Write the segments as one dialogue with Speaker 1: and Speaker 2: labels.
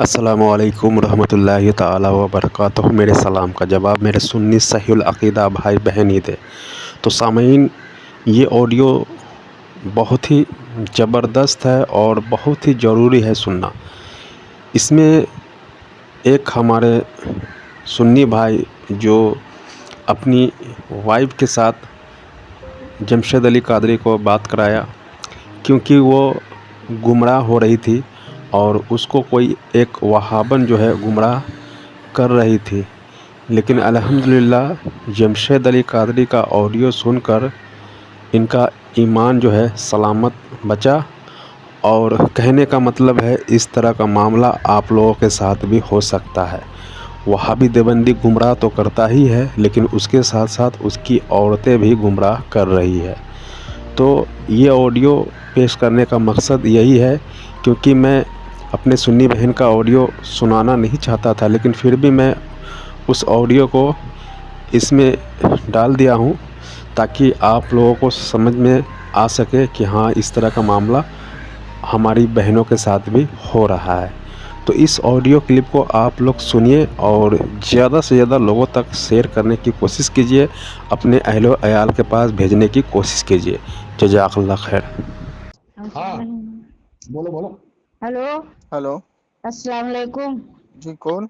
Speaker 1: السلام علیکم ورحمۃ اللہ تعالی وبرکاتہ۔ میرے سلام کا جواب میرے سنی صحیح العقیدہ بھائی بہن ہی تھے۔ تو سامعین، یہ آڈیو بہت ہی زبردست ہے اور بہت ہی ضروری ہے سننا۔ اس میں ایک ہمارے سنی بھائی جو اپنی وائف کے ساتھ جمشید علی قادری کو بات کرایا، کیونکہ وہ گمراہ ہو رہی تھی اور اس کو کوئی ایک وہابن جو ہے گمراہ کر رہی تھی، لیکن الحمدللہ جمشید علی قادری کا آڈیو سن کر ان کا ایمان جو ہے سلامت بچا۔ اور کہنے کا مطلب ہے اس طرح کا معاملہ آپ لوگوں کے ساتھ بھی ہو سکتا ہے۔ وہابی دیوبندی گمراہ تو کرتا ہی ہے، لیکن اس کے ساتھ ساتھ اس کی عورتیں بھی گمراہ کر رہی ہے۔ تو یہ آڈیو پیش کرنے کا مقصد یہی ہے، کیونکہ میں اپنے سنی بہن کا آڈیو سنانا نہیں چاہتا تھا، لیکن پھر بھی میں اس آڈیو کو اس میں ڈال دیا ہوں تاکہ آپ لوگوں کو سمجھ میں آ سکے کہ ہاں اس طرح کا معاملہ ہماری بہنوں کے ساتھ بھی ہو رہا ہے۔ تو اس آڈیو کلپ کو آپ لوگ سنیے اور زیادہ سے زیادہ لوگوں تک شیئر کرنے کی کوشش کیجیے، اپنے اہل و عیال کے پاس بھیجنے کی کوشش کیجیے۔ جزاک اللہ خیر۔
Speaker 2: ہاں بولو بولو۔
Speaker 3: ہلو،
Speaker 2: ہلو
Speaker 3: السلام علیکم۔
Speaker 2: جی، کون؟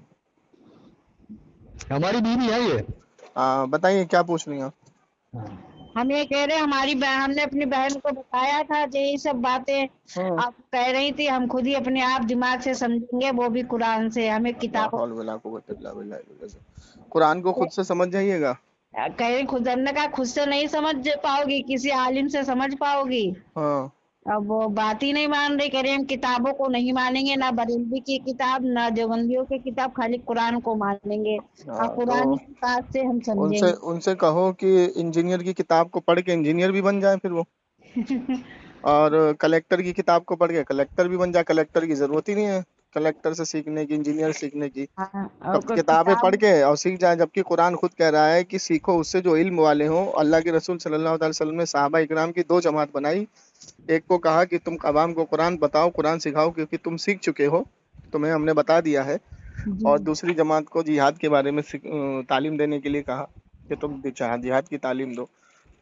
Speaker 4: ہماری بیوی ہے یہ۔
Speaker 2: بتائیے کیا پوچھ رہی ہیں آپ؟
Speaker 3: ہم یہ کہہ رہے ہیں ہماری ہم نے اپنی بہن کو بتایا تھا جو یہ سب باتیں آپ کہہ رہی تھی، ہم خود ہی اپنے آپ دماغ سے سمجھیں گے، وہ بھی قرآن سے۔ ہمیں
Speaker 2: لا
Speaker 3: کتابوں
Speaker 2: حول ولا قوت الا باللہ قرآن کو خود سے سمجھ جائیے گا۔
Speaker 3: کہہ رہی خود، ہم نے کہا خود سے نہیں سمجھ پاؤ گی، کسی عالم سے سمجھ پاؤ گی۔
Speaker 2: ہاں
Speaker 3: اب وہ بات ہی نہیں مان رہی، کہہ رہے ہم کتابوں کو نہیں مانیں گے، نہ بریلوی کی کتاب نہ دیوبندیوں کی کتاب، خالی قرآن کو مانیں گے اور
Speaker 2: تو
Speaker 3: قرآن کی بات سے ہم
Speaker 2: ان
Speaker 3: سمجھیں
Speaker 2: سے
Speaker 3: گے۔
Speaker 2: ان سے کہو کہ انجینئر کی کتاب کو پڑھ کے انجینئر بھی بن جائے پھر وہ، اور کلیکٹر کی کتاب کو پڑھ کے کلیکٹر بھی بن جائے۔ کلیکٹر کی ضرورت ہی نہیں ہے کلیکٹر سے سیکھنے کی، انجینئر سیکھنے کی،
Speaker 3: ہاں، اور
Speaker 2: تب کتابیں
Speaker 3: کتاب
Speaker 2: پڑھ کے اور سیکھ جائیں۔ جبکہ قرآن خود کہہ رہا ہے کہ سیکھو اس سے جو علم والے ہوں۔ اللہ کے رسول صلی اللہ علیہ وسلم نے صحابہ اکرام کی دو جماعت بنائی، ایک کو کہا کہ تم عوام کو قرآن بتاؤ، قرآن سکھاؤ، کیونکہ تم سیکھ چکے ہو، تمہیں ہم نے بتا دیا ہے،
Speaker 3: جی
Speaker 2: اور دوسری جماعت کو جہاد کے بارے میں تعلیم دینے کے لیے کہا کہ تم جہاد کی تعلیم دو۔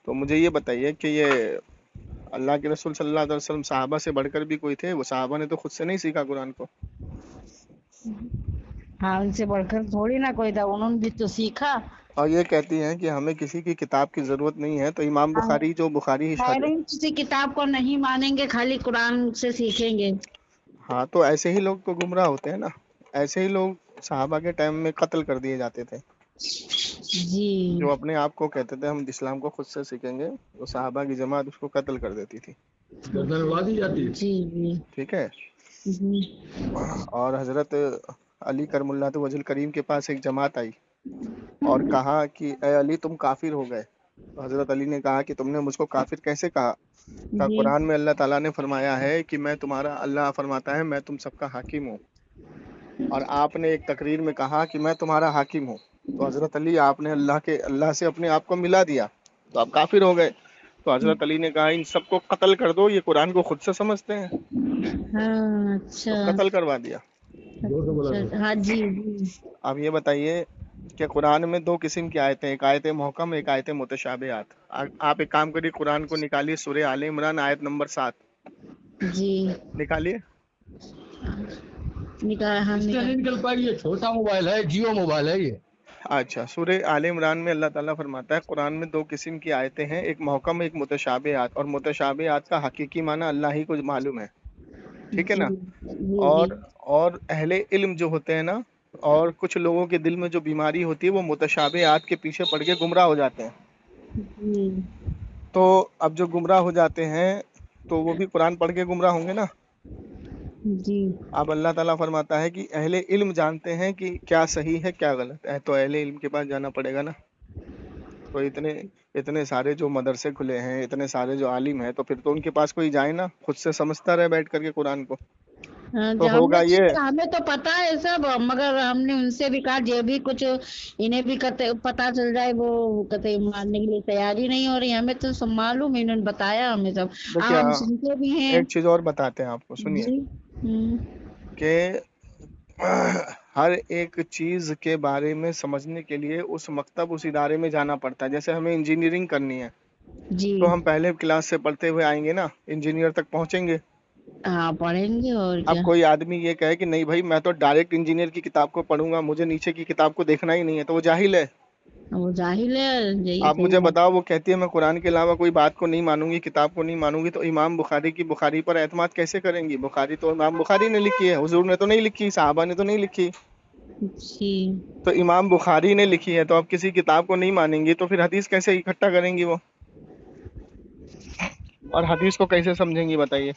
Speaker 2: تو مجھے یہ بتائیے کہ یہ اللہ کے رسول صلی اللہ علیہ وسلم صحابہ سے بڑھ کر بھی کوئی تھے؟ وہ صحابہ نے تو خود سے نہیں سیکھا قرآن کو۔
Speaker 3: ہاں، ان سے بڑھ کر تھوڑی نہ کوئی تھا، انہوں نے بھی تو سیکھا۔
Speaker 2: اور یہ کہتی ہیں کہ ہمیں کسی کی کتاب کی ضرورت نہیں ہے، تو امام بخاری جو بخاری
Speaker 3: کہہ رہی کسی کتاب کو نہیں مانیں گے، خالی قرآن سے سیکھیں گے۔
Speaker 2: ہاں، تو ایسے ہی لوگ تو گمراہ ہوتے ہیں نا، ایسے ہی لوگ صحابہ کے ٹائم میں قتل کر دیے جاتے تھے،
Speaker 3: جی
Speaker 2: جو اپنے آپ کو کہتے تھے ہم اسلام کو خود سے سیکھیں گے، وہ صحابہ کی جماعت اس کو قتل کر دیتی تھی۔
Speaker 4: گردن اڑا دی جاتی ہے۔
Speaker 3: جی جی
Speaker 2: ٹھیک ہے۔
Speaker 3: جی
Speaker 2: اور حضرت علی کرم اللہ وجہ الکریم کے پاس ایک جماعت آئی اور کہا کہ اے علی تم کافر ہو گئے۔ تو حضرت علی نے کہا کہ تم نے مجھ کو کافر کیسے کہا؟
Speaker 3: جی
Speaker 2: قرآن میں اللہ تعالیٰ نے فرمایا ہے کہ میں تمہارا، اللہ فرماتا ہے میں تم سب کا حاکم ہوں، اور آپ نے ایک تقریر میں کہا کہ میں تمہارا حاکم ہوں، تو حضرت علی آپ نے اللہ سے اپنے آپ کو ملا دیا، تو آپ کافر ہو گئے۔ تو حضرت علی نے کہا ان سب کو قتل کر دو، یہ قرآن کو خود سے سمجھتے ہیں،
Speaker 3: ہاں،
Speaker 2: تو
Speaker 3: اچھا
Speaker 2: قتل کروا دیا۔
Speaker 3: اچھا، ہاں جی جی۔
Speaker 2: اب یہ بتائیے کہ قرآن میں دو قسم کی آیتیں، ایک آیت محکم، ایک آیت متشابہات۔ آپ ایک کام کریے، قرآن کو نکالیے، سورہ آل عمران آیت نمبر 7
Speaker 3: جی
Speaker 2: نکالیے۔
Speaker 3: ہم
Speaker 4: اس سے نہیں نکل پائے، یہ چھوٹا موبائل ہے، جیو موبائل ہے یہ۔
Speaker 2: اچھا، سورہ آل عمران میں اللہ تعالیٰ فرماتا ہے قرآن میں دو قسم کی آیتیں ہیں، ایک محکم ایک متشابہات، اور متشابہات کا حقیقی معنی اللہ ہی کو معلوم ہے، ٹھیک ہے
Speaker 3: جی
Speaker 2: نا؟
Speaker 3: جی جی
Speaker 2: اور اہل علم جو ہوتے ہیں نا، اور کچھ لوگوں کے دل میں جو بیماری ہوتی ہے، وہ متشابہات کے پیچھے پڑ کے گمراہ ہو جاتے ہیں۔
Speaker 3: جی
Speaker 2: تو اب جو گمراہ ہو جاتے ہیں تو وہ بھی قرآن پڑھ کے گمراہ ہوں گے نا۔
Speaker 3: جی
Speaker 2: اب اللہ تعالیٰ فرماتا ہے کہ اہل علم جانتے ہیں کہ کیا صحیح ہے کیا غلط ہے، تو اہل علم کے پاس جانا پڑے گا نا۔ تو اتنے سارے جو مدرسے کھلے ہیں، اتنے سارے جو عالم ہیں، تو پھر تو ان کے پاس کوئی جائے نا، خود سے سمجھتا رہے بیٹھ کر کے قرآن کو، تو ہوگا یہ۔
Speaker 3: ہمیں تو پتا ہے سب، مگر ہم نے ان سے بھی کہا جو بھی کچھ انہیں بھی پتا چل جائے، وہ کہتے ماننے کے لیے تیاری نہیں ہو رہی۔ ہمیں تو سب معلوم ہے، انہوں نے بتایا ہمیں سب،
Speaker 2: دیکھیے
Speaker 3: ہم سنتے بھی ہیں۔
Speaker 2: ایک چیز اور بتاتے ہیں آپ کو، سنیے
Speaker 3: جی
Speaker 2: کہ ہر ایک چیز کے بارے میں سمجھنے کے لیے اس مکتب اس ادارے میں جانا پڑتا ہے. جیسے ہمیں انجینئرنگ کرنی ہے
Speaker 3: جی
Speaker 2: تو ہم پہلے کلاس سے پڑھتے ہوئے آئیں گے نا, انجینئر تک پہنچیں گے.
Speaker 3: ہاں پڑھیں گے اور
Speaker 2: اب
Speaker 3: کیا.
Speaker 2: کوئی آدمی یہ کہے کہ نہیں بھائی میں تو ڈائریکٹ انجینئر کی کتاب کو پڑھوں گا, مجھے نیچے کی کتاب کو دیکھنا ہی نہیں ہے, تو وہ جاہل ہے.
Speaker 3: وہ جاہل ہے. یہی
Speaker 2: آپ
Speaker 3: صحیح
Speaker 2: مجھے
Speaker 3: بات.
Speaker 2: بتاؤ, وہ کہتی ہے میں قرآن کے علاوہ کوئی بات کو نہیں مانوں گی, کتاب کو نہیں مانوں گی, تو امام بخاری کی بخاری پر اعتماد کیسے کریں گی؟ بخاری تو امام بخاری نے لکھی ہے, حضور نے تو نہیں لکھی, صحابہ نے تو نہیں لکھی.
Speaker 3: جی
Speaker 2: تو امام بخاری نے لکھی ہے, تو آپ کسی کتاب کو نہیں مانیں گی تو پھر حدیث کیسے اکٹھا کریں گی وہ, اور حدیث کو کیسے سمجھیں گی بتائیے؟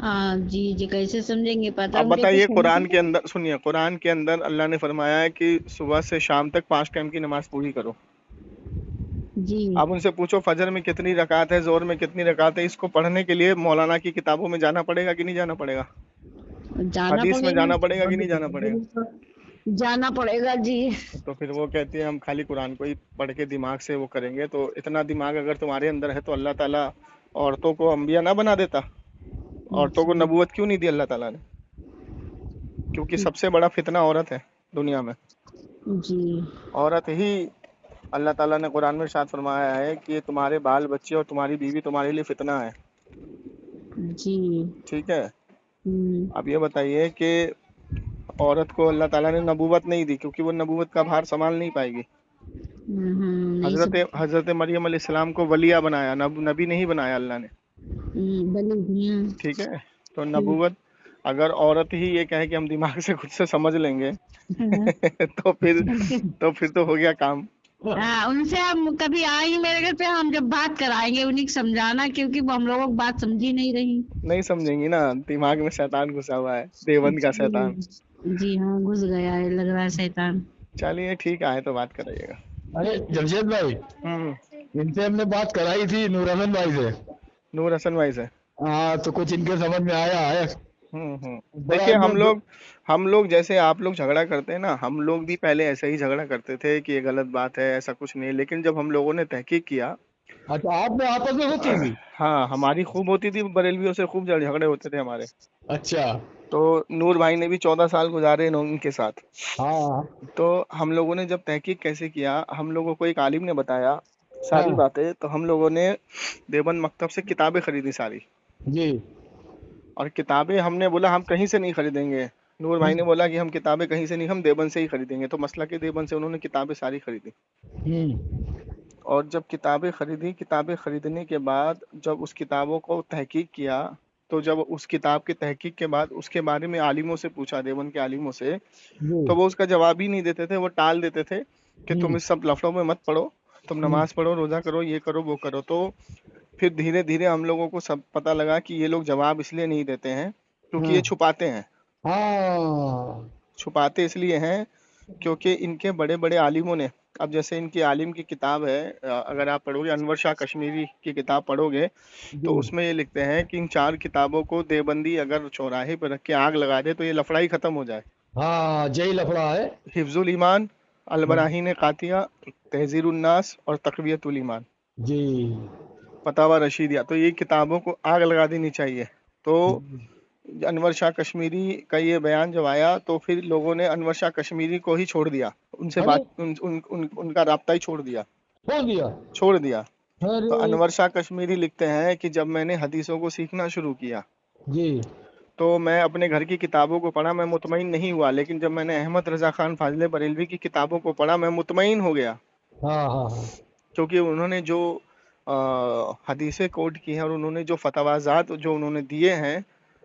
Speaker 3: ہاں جی جی کیسے سمجھیں گے؟ پتہ
Speaker 2: اب
Speaker 3: ان کے
Speaker 2: بتائیے,
Speaker 3: کچھ
Speaker 2: قرآن کے اندر سنیے, قرآن کے اندر اللہ نے فرمایا ہے کہ صبح سے شام تک 5 ٹائم کی نماز پوری کرو.
Speaker 3: جی
Speaker 2: اب ان سے پوچھو فجر میں کتنی رکعت ہے, ظہر میں کتنی رکعت ہے, اس کو پڑھنے کے لیے مولانا کی کتابوں میں جانا پڑے گا کہ نہیں جانا پڑے گا؟
Speaker 3: جانا
Speaker 2: حدیث میں
Speaker 3: پڑے
Speaker 2: جانا پڑے گا کہ نہیں
Speaker 3: گا.
Speaker 2: جانا پڑے گا؟
Speaker 3: جانا پڑے گا جی.
Speaker 2: تو پھر وہ کہتی ہے ہم خالی قرآن کو ہی پڑھ کے دماغ سے وہ کریں گے. تو اتنا دماغ اگر تمہارے اندر ہے تو اللہ تعالیٰ عورتوں کو انبیاء نہ بنا دیتا؟ عورتوں کو
Speaker 3: جی
Speaker 2: نبوت کیوں نہیں دی اللہ تعالیٰ نے؟ کیونکہ سب سے بڑا فتنہ عورت ہے دنیا میں.
Speaker 3: جی
Speaker 2: عورت ہی اللہ تعالیٰ نے قرآن میں ارشاد فرمایا ہے کہ تمہارے بال بچے اور تمہاری بیوی تمہارے لیے فتنہ ہے.
Speaker 3: جی.
Speaker 2: ٹھیک ہے.
Speaker 3: ہوں.
Speaker 2: اب یہ بتائیے کہ عورت کو اللہ تعالیٰ نے نبوت نہیں دی کیونکہ وہ نبوت کا بھار سنبھال نہیں پائے گی.
Speaker 3: نہیں سب.
Speaker 2: حضرت مریم علیہ السلام کو ولیہ بنایا, نبی نہیں بنایا اللہ نے.
Speaker 3: بلی.
Speaker 2: ٹھیک ہے. تو نبوت اگر عورت ہی یہ کہے کہ ہم دماغ سے خود سے سمجھ لیں گے تو پھر تو ہو گیا کام.
Speaker 3: ان سے ہم کبھی آئیں گے میرے گھر پہ, ہم جب بات کرائیں گے انہیں کو سمجھانا, کیونکہ وہ ہم لوگوں کو بات سمجھی نہیں رہی.
Speaker 2: نہیں سمجھیں گی نا, دماغ میں شیطان گھسا ہوا ہے, دیوبند کا شیطان.
Speaker 3: جی ہاں گھس گیا ہے لگ رہا ہے شیطان.
Speaker 2: چلیے ٹھیک ہے, تو بات کریے گا.
Speaker 4: ارے جمشید بھائی, ان سے ہم نے بات کرائی تھی نور حسن بھائی سے.
Speaker 2: نور حسن بھائی سے.
Speaker 4: ہاں تو کچھ ان کے سمجھ میں آیا ہے. بڑا
Speaker 2: دیکھیے ہم لوگ جیسے آپ لوگ جھگڑا کرتے ہیں نا, ہم لوگ بھی پہلے ایسے ہی جھگڑا کرتے تھے کہ یہ غلط بات ہے, ایسا کچھ نہیں. لیکن جب ہم لوگوں نے تحقیق کیا,
Speaker 4: اچھا آپ میں آپس میں ہوتی تھی.
Speaker 2: ہاں ہماری خوب ہوتی تھی, بریلویوں سے خوب جھگڑے ہوتے تھے ہمارے.
Speaker 4: اچھا.
Speaker 2: تو نور بھائی نے بھی 14 سال گزارے ان کے ساتھ.
Speaker 4: ہاں
Speaker 2: تو ہم لوگوں نے جب تحقیق کیسے کیا, ہم لوگوں کو ایک عالم نے بتایا
Speaker 4: ہاں
Speaker 2: ساری باتیں, تو ہم لوگوں نے دیوبند مکتب سے کتابیں خریدی ساری.
Speaker 4: جی.
Speaker 2: اور کتابیں ہم نے بولا ہم کہیں سے نہیں خریدیں گے. نور بھائی نے بولا کہ ہم کتابیں کہیں سے نہیں, ہم دیوبند سے ہی خریدیں گے. تو مسئلہ کے دیوبند سے انہوں نے کتابیں ساری خریدی. اور جب کتابیں خریدی, کتابیں خریدنے کے بعد جب اس کتابوں کو تحقیق کیا, تو جب اس کتاب کی تحقیق کے بعد اس کے بارے میں عالموں سے پوچھا, دیوبند کے عالموں سے, تو وہ اس کا جواب ہی نہیں دیتے تھے. وہ ٹال دیتے تھے کہ تم اس سب لفڑوں میں مت پڑو, تم نماز پڑھو, روزہ کرو, یہ کرو, وہ کرو. تو پھر دھیرے دھیرے ہم لوگوں کو سب پتہ لگا کہ یہ لوگ جواب اس لیے نہیں دیتے ہیں کیونکہ یہ چھپاتے ہیں. چھپاتے اس لیے ہیں کیونکہ ان کے بڑے بڑے عالموں نے, اب جیسے ان کی عالم کی کتاب ہے, اگر آپ پڑھو گے انور شاہ کشمیری کی کتاب پڑھو گے, تو اس میں یہ لکھتے ہیں کہ ان 4 کتابوں کو دیوبندی اگر چوراہے پہ رکھ کے آگ لگا دے تو یہ لفڑا ہی ختم ہو جائے.
Speaker 4: ہاں جی لفڑا ہے.
Speaker 2: حفظ الایمان, البراہین قاطعہ, تحذیر الناس اور تقویت الایمان.
Speaker 4: جی.
Speaker 2: فتاوی رشیدیہ. تو یہ کتابوں کو آگ لگا دینی چاہیے. تو انور شاہ کشمیری کا یہ بیان جب آیا تو پھر لوگوں نے انور شاہ کشمیری کو ہی چھوڑ دیا, ان سے بات ان کا رابطہ ہی چھوڑ دیا. تو انور شاہ کشمیری لکھتے ہیں کہ جب میں نے حدیثوں کو سیکھنا شروع کیا
Speaker 4: جی
Speaker 2: تو میں اپنے گھر کی کتابوں کو پڑھا, میں مطمئن نہیں ہوا. لیکن جب میں نے احمد رضا خان فاضل بریلوی کی کتابوں کو پڑھا, میں مطمئن ہو گیا. کیونکہ انہوں نے جو حدیثیں کوٹ کی ہیں اور انہوں نے جو فتوازات جو انہوں نے دیے ہیں,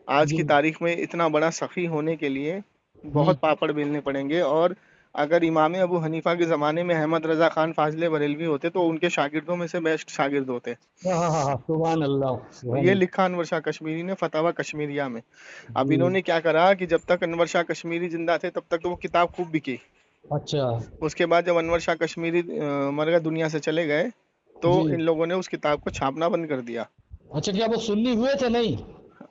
Speaker 2: آج کی تاریخ میں اتنا بڑا سخی ہونے کے لیے بہت پاپڑ بیلنے پڑیں گے. اور اگر امام ابو حنیفہ کے زمانے میں احمد رضا خان فاضل بریلوی ہوتے تو ان کے شاگردوں میں سے بیسٹ شاگرد ہوتے.
Speaker 4: سبحان اللہ.
Speaker 2: یہ لکھا انور شاہ کشمیری نے فتاوی کشمیریہ میں. اب انہوں نے کیا کرا کہ جب تک انور شاہ کشمیری زندہ تھے تب تک تو وہ کتاب خوب بکی.
Speaker 4: اچھا.
Speaker 2: اس کے بعد جب انور شاہ کشمیری مر گئے, دنیا سے چلے گئے, تو ان لوگوں نے اس کتاب کو چھاپنا بند کر دیا.
Speaker 4: اچھا کیا وہ سنی ہوئے تھے؟ نہیں,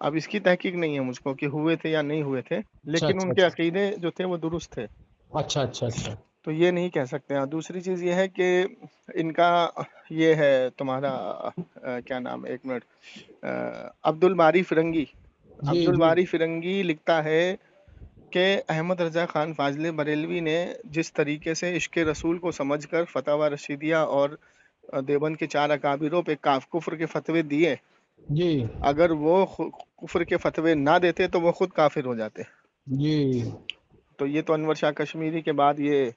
Speaker 2: اب اس کی تحقیق نہیں ہے مجھ کو کہ ہوئے تھے یا نہیں ہوئے تھے, لیکن ان کے عقیدے جو تھے وہ درست تھے.
Speaker 4: اچھا اچھا اچھا.
Speaker 2: تو یہ نہیں کہہ سکتے ہیں. دوسری چیز یہ ہے کہ ان کا یہ ہے تمہارا کیا نام, ایک منٹ, عبد الباری فرنگی. عبد الباری فرنگی لکھتا ہے کہ احمد رضا خان فاضل بریلوی نے جس طریقے سے عشق رسول کو سمجھ کر فتاوی رشیدیہ اور دیوبند کے 4 اکابروں پہ کفر کے فتوے دیے،
Speaker 4: جی
Speaker 2: اگر وہ کفر کے فتوے نہ دیتے تو وہ خود کافر ہو جاتے.
Speaker 4: جی
Speaker 2: تو یہ تو انور شاہ کشمیری کے بعد یہ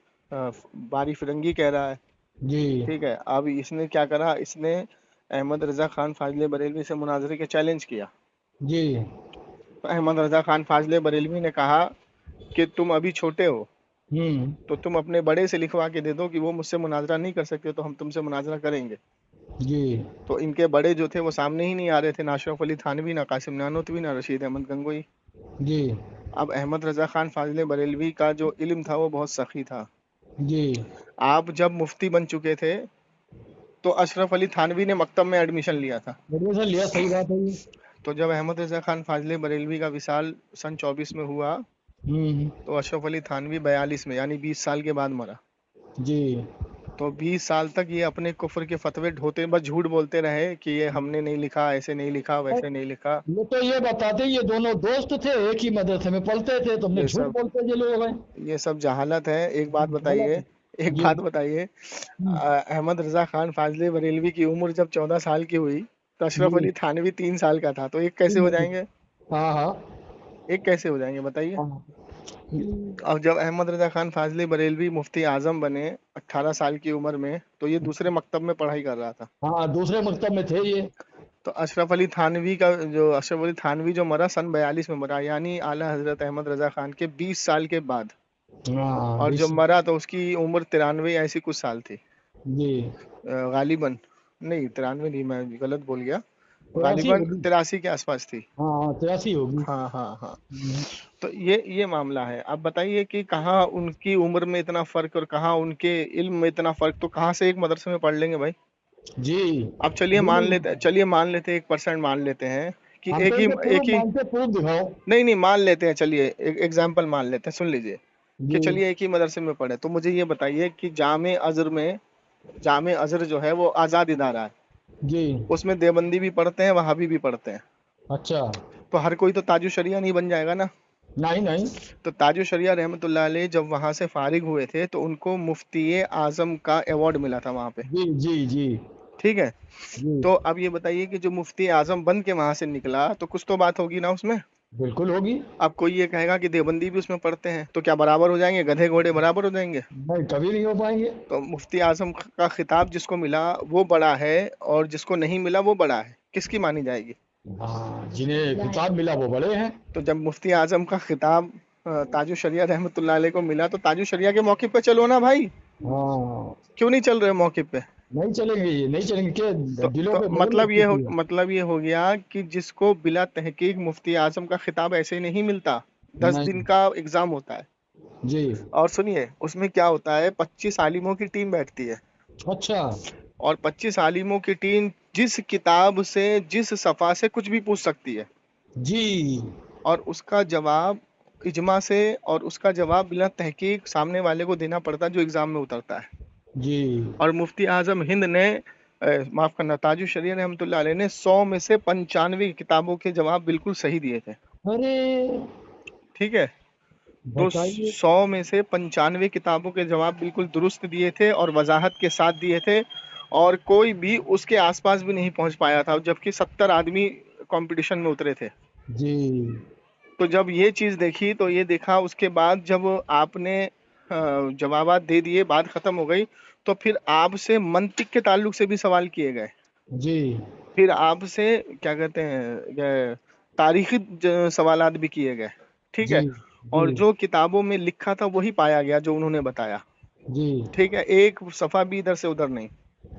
Speaker 2: باری فرنگی کہہ رہا ہے.
Speaker 4: جی
Speaker 2: ٹھیک ہے، اب اس نے کیا کرا، اس نے احمد رضا خان فاضل بریلوی سے مناظرے کے چیلنج کیا.
Speaker 4: جی
Speaker 2: تو احمد رضا خان فاضل بریلوی نے کہا کہ تم ابھی چھوٹے ہو،
Speaker 4: ہوں
Speaker 2: تو تم اپنے بڑے سے لکھوا کے دے دو کہ وہ مجھ سے مناظرہ نہیں کر سکتے تو ہم تم سے مناظرہ کریں گے.
Speaker 4: جی
Speaker 2: تو ان کے بڑے جو تھے وہ سامنے ہی نہیں آ رہے تھے، نہ اشرف علی تھانوی، نہ قاسم نانوتوی، نہ رشید احمد گنگوئی.
Speaker 4: جی
Speaker 2: اب احمد رضا خان فاضل بریلوی کا جو علم تھا وہ بہت سخی تھا.
Speaker 4: جی
Speaker 2: آپ جب مفتی بن چکے تھے تو اشرف علی تھانوی نے مکتب میں ایڈمیشن لیا تھا.
Speaker 4: ایڈمیشن لیا، صحیح بات ہے یہ.
Speaker 2: تو جب احمد رضا خان فاضل بریلوی کا وصال سن 24 میں ہوا تو اشرف علی تھانوی 42 میں، یعنی 20 سال کے بعد مرا.
Speaker 4: جی
Speaker 2: تو 20 سال تک یہ اپنے کفر کے فتوے ڈھوتے، بس جھوٹ بولتے رہے کہ یہ ہم نے نہیں لکھا، ایسے نہیں لکھا، ویسے نہیں لکھا.
Speaker 4: یہ تو یہ بتاتے یہ دونوں دوست تھے، ایک ہی مدرسے میں پڑھتے تھے، تم نے
Speaker 2: یہ
Speaker 4: جھوٹ
Speaker 2: سب
Speaker 4: بولتے یہ لوگ ہیں.
Speaker 2: یہ سب جہالت ہے. ایک بات
Speaker 4: غلط
Speaker 2: بتائیے،
Speaker 4: ہے. جی
Speaker 2: احمد رضا خان فاضل بریلوی کی عمر جب 14 سال کی ہوئی تو اشرف
Speaker 4: جی
Speaker 2: علی تھانوی 3 سال کا تھا. تو ایک کیسے ہو جائیں گے؟
Speaker 4: ہاں ہاں
Speaker 2: ایک کیسے ہو جائیں گے بتائیے.
Speaker 4: ہاں.
Speaker 2: اور جب احمد رضا خان فاضل بریلوی مفتی اعظم بنے 18 سال کی عمر میں تو یہ دوسرے مکتب میں پڑھائی کر رہا تھا.
Speaker 4: ہاں دوسرے مکتب میں تھے یہ.
Speaker 2: تو اشرف علی تھانوی جو مرا سن 42 میں مرا، یعنی اعلیٰ حضرت احمد رضا خان کے 20 سال کے بعد.
Speaker 4: ہاں
Speaker 2: اور جب مرا تو اس کی عمر 93 ایسی کچھ سال تھی
Speaker 4: جی
Speaker 2: غالباً. نہیں 93 نہیں، میں غلط بول گیا،
Speaker 4: 83
Speaker 2: غالباً
Speaker 4: ہوگی.
Speaker 2: 83 کے آس پاس تھی.
Speaker 4: ہاں 83 ہوگی.
Speaker 2: ہاں. تو یہ معاملہ ہے. اب بتائیے کہ کہاں ان کی عمر میں اتنا فرق اور کہاں ان کے علم میں اتنا فرق، تو کہاں سے ایک مدرسے میں پڑھ لیں گے بھائی.
Speaker 4: جی
Speaker 2: اب چلیے مان لیتے 1% مان لیتے ہیں کہ
Speaker 4: ہم تو
Speaker 2: ایک
Speaker 4: ان کو
Speaker 2: ہی
Speaker 4: مانتے پروف دکھاؤ.
Speaker 2: نہیں مان لیتے ہیں، چلیے ایک ایگزامپل مان لیتے ہیں، سن لیجئے کہ
Speaker 4: جی
Speaker 2: چلیے ایک ہی مدرسے میں پڑھے. تو مجھے یہ بتائیے کہ جامع ازہر جو ہے وہ آزاد ادارہ ہے،
Speaker 4: جی
Speaker 2: اس میں دیوبندی بھی پڑھتے ہیں، وہابی بھی پڑھتے ہیں.
Speaker 4: اچھا.
Speaker 2: تو ہر کوئی تو تاج الشریعہ نہیں بن جائے گا نا.
Speaker 4: نہیں
Speaker 2: تو تاج الشریعہ رحمۃ اللہ علیہ جب وہاں سے فارغ ہوئے تھے تو ان کو مفتی اعظم کا ایوارڈ ملا تھا وہاں پہ.
Speaker 4: جی جی جی
Speaker 2: ٹھیک ہے.
Speaker 4: جی
Speaker 2: تو اب یہ بتائیے کہ جو مفتی اعظم بن کے وہاں سے نکلا تو کچھ تو بات ہوگی نا اس میں.
Speaker 4: بالکل ہوگی.
Speaker 2: اب کوئی یہ کہے گا کہ دیوبندی بھی اس میں پڑھتے ہیں، تو کیا برابر ہو جائیں گے؟ گدھے گھوڑے برابر ہو جائیں گے؟
Speaker 4: نہیں کبھی نہیں ہو پائیں گے.
Speaker 2: تو مفتی اعظم کا خطاب جس کو ملا وہ بڑا ہے اور جس کو نہیں ملا وہ بڑا ہے. کس کی مانی جائے گی؟
Speaker 4: ہاں جنہیں خطاب ملا وہ بڑے ہیں.
Speaker 2: تو جب مفتی اعظم کا خطاب تاج الشریعہ رحمۃ اللہ علیہ کو ملا تو تاج الشریعہ کے موقف پہ چلو نا بھائی.
Speaker 4: ہاں
Speaker 2: کیوں نہیں چل رہے موقف پہ؟
Speaker 4: نہیں چلیں گے، یہ نہیں چلیں گے کہ دلوں
Speaker 2: تو
Speaker 4: پہ مہر لگ چکی ہے.
Speaker 2: مطلب یہ ہو گیا کہ جس کو بلا تحقیق مفتی اعظم کا خطاب ایسے نہیں ملتا، 10 دن
Speaker 4: نہیں.
Speaker 2: کا ایگزام ہوتا ہے.
Speaker 4: جی
Speaker 2: اور سنیے اس میں کیا ہوتا ہے، 25 عالموں کی ٹیم بیٹھتی ہے،
Speaker 4: اچھا.
Speaker 2: اور 25 عالموں کی ٹیم جس کتاب سے جس صفحہ سے کچھ بھی پوچھ سکتی ہے،
Speaker 4: جی
Speaker 2: اور اس کا جواب اجماع سے اور اس کا جواب بلا تحقیق سامنے والے کو دینا پڑتا ہے جو ایگزام میں اترتا ہے.
Speaker 4: جی
Speaker 2: اور مفتی اعظم ہند نے معاف کرنا تاج الشریعہ رحمۃ اللہ علیہ نے 100 میں سے 95 کتابوں کے جواب بالکل صحیح دیے تھے.
Speaker 4: ارے
Speaker 2: ٹھیک ہے. تو
Speaker 4: بتائیے.
Speaker 2: 100 میں سے 95 کتابوں کے جواب بالکل درست دیے تھے اور وضاحت کے ساتھ دیے تھے، اور کوئی بھی اس کے آس پاس بھی نہیں پہنچ پایا تھا، جبکہ 70 آدمی کمپٹیشن میں اترے تھے.
Speaker 4: جی
Speaker 2: تو جب یہ چیز دیکھی تو یہ دیکھا اس کے بعد جب آپ نے جوابات دے دیے، بات ختم ہو گئی، تو پھر آپ سے منطق کے تعلق سے بھی سوال کیے گئے.
Speaker 4: جی
Speaker 2: پھر آپ سے کیا کہتے ہیں تاریخی سوالات بھی کیے گئے. ٹھیک ہے.
Speaker 4: جی
Speaker 2: اور
Speaker 4: جی
Speaker 2: جو کتابوں میں لکھا تھا وہی پایا گیا جو انہوں نے بتایا.
Speaker 4: جی
Speaker 2: ٹھیک ہے. ایک صفحہ بھی ادھر سے ادھر نہیں.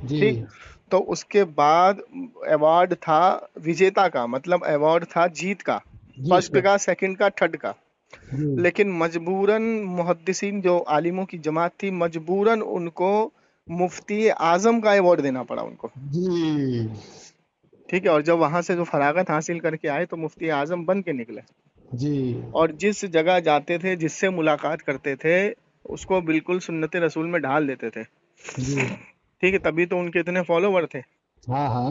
Speaker 4: جی
Speaker 2: ٹھیک. تو اس کے بعد ایوارڈ تھا وجیتا کا، مطلب ایوارڈ تھا جیت کا،
Speaker 4: جی
Speaker 2: فرسٹ
Speaker 4: سر.
Speaker 2: کا، سیکنڈ کا، تھرڈ کا.
Speaker 4: جی
Speaker 2: لیکن مجبوراً محدثین جو عالموں کی جماعت تھی مجبوراً ان کو مفتی اعظم کا ایوارڈ دینا پڑا ان کو.
Speaker 4: جی
Speaker 2: ٹھیک ہے. اور جب وہاں سے جو فراغت حاصل کر کے آئے تو مفتی اعظم بن کے نکلے،
Speaker 4: جی
Speaker 2: اور جس جگہ جاتے تھے جس سے ملاقات کرتے تھے اس کو بالکل سنت رسول میں ڈھال دیتے تھے.
Speaker 4: جی
Speaker 2: ٹھیک ہے. تبھی تو ان کے اتنے فالوور تھے.
Speaker 4: ہاں ہاں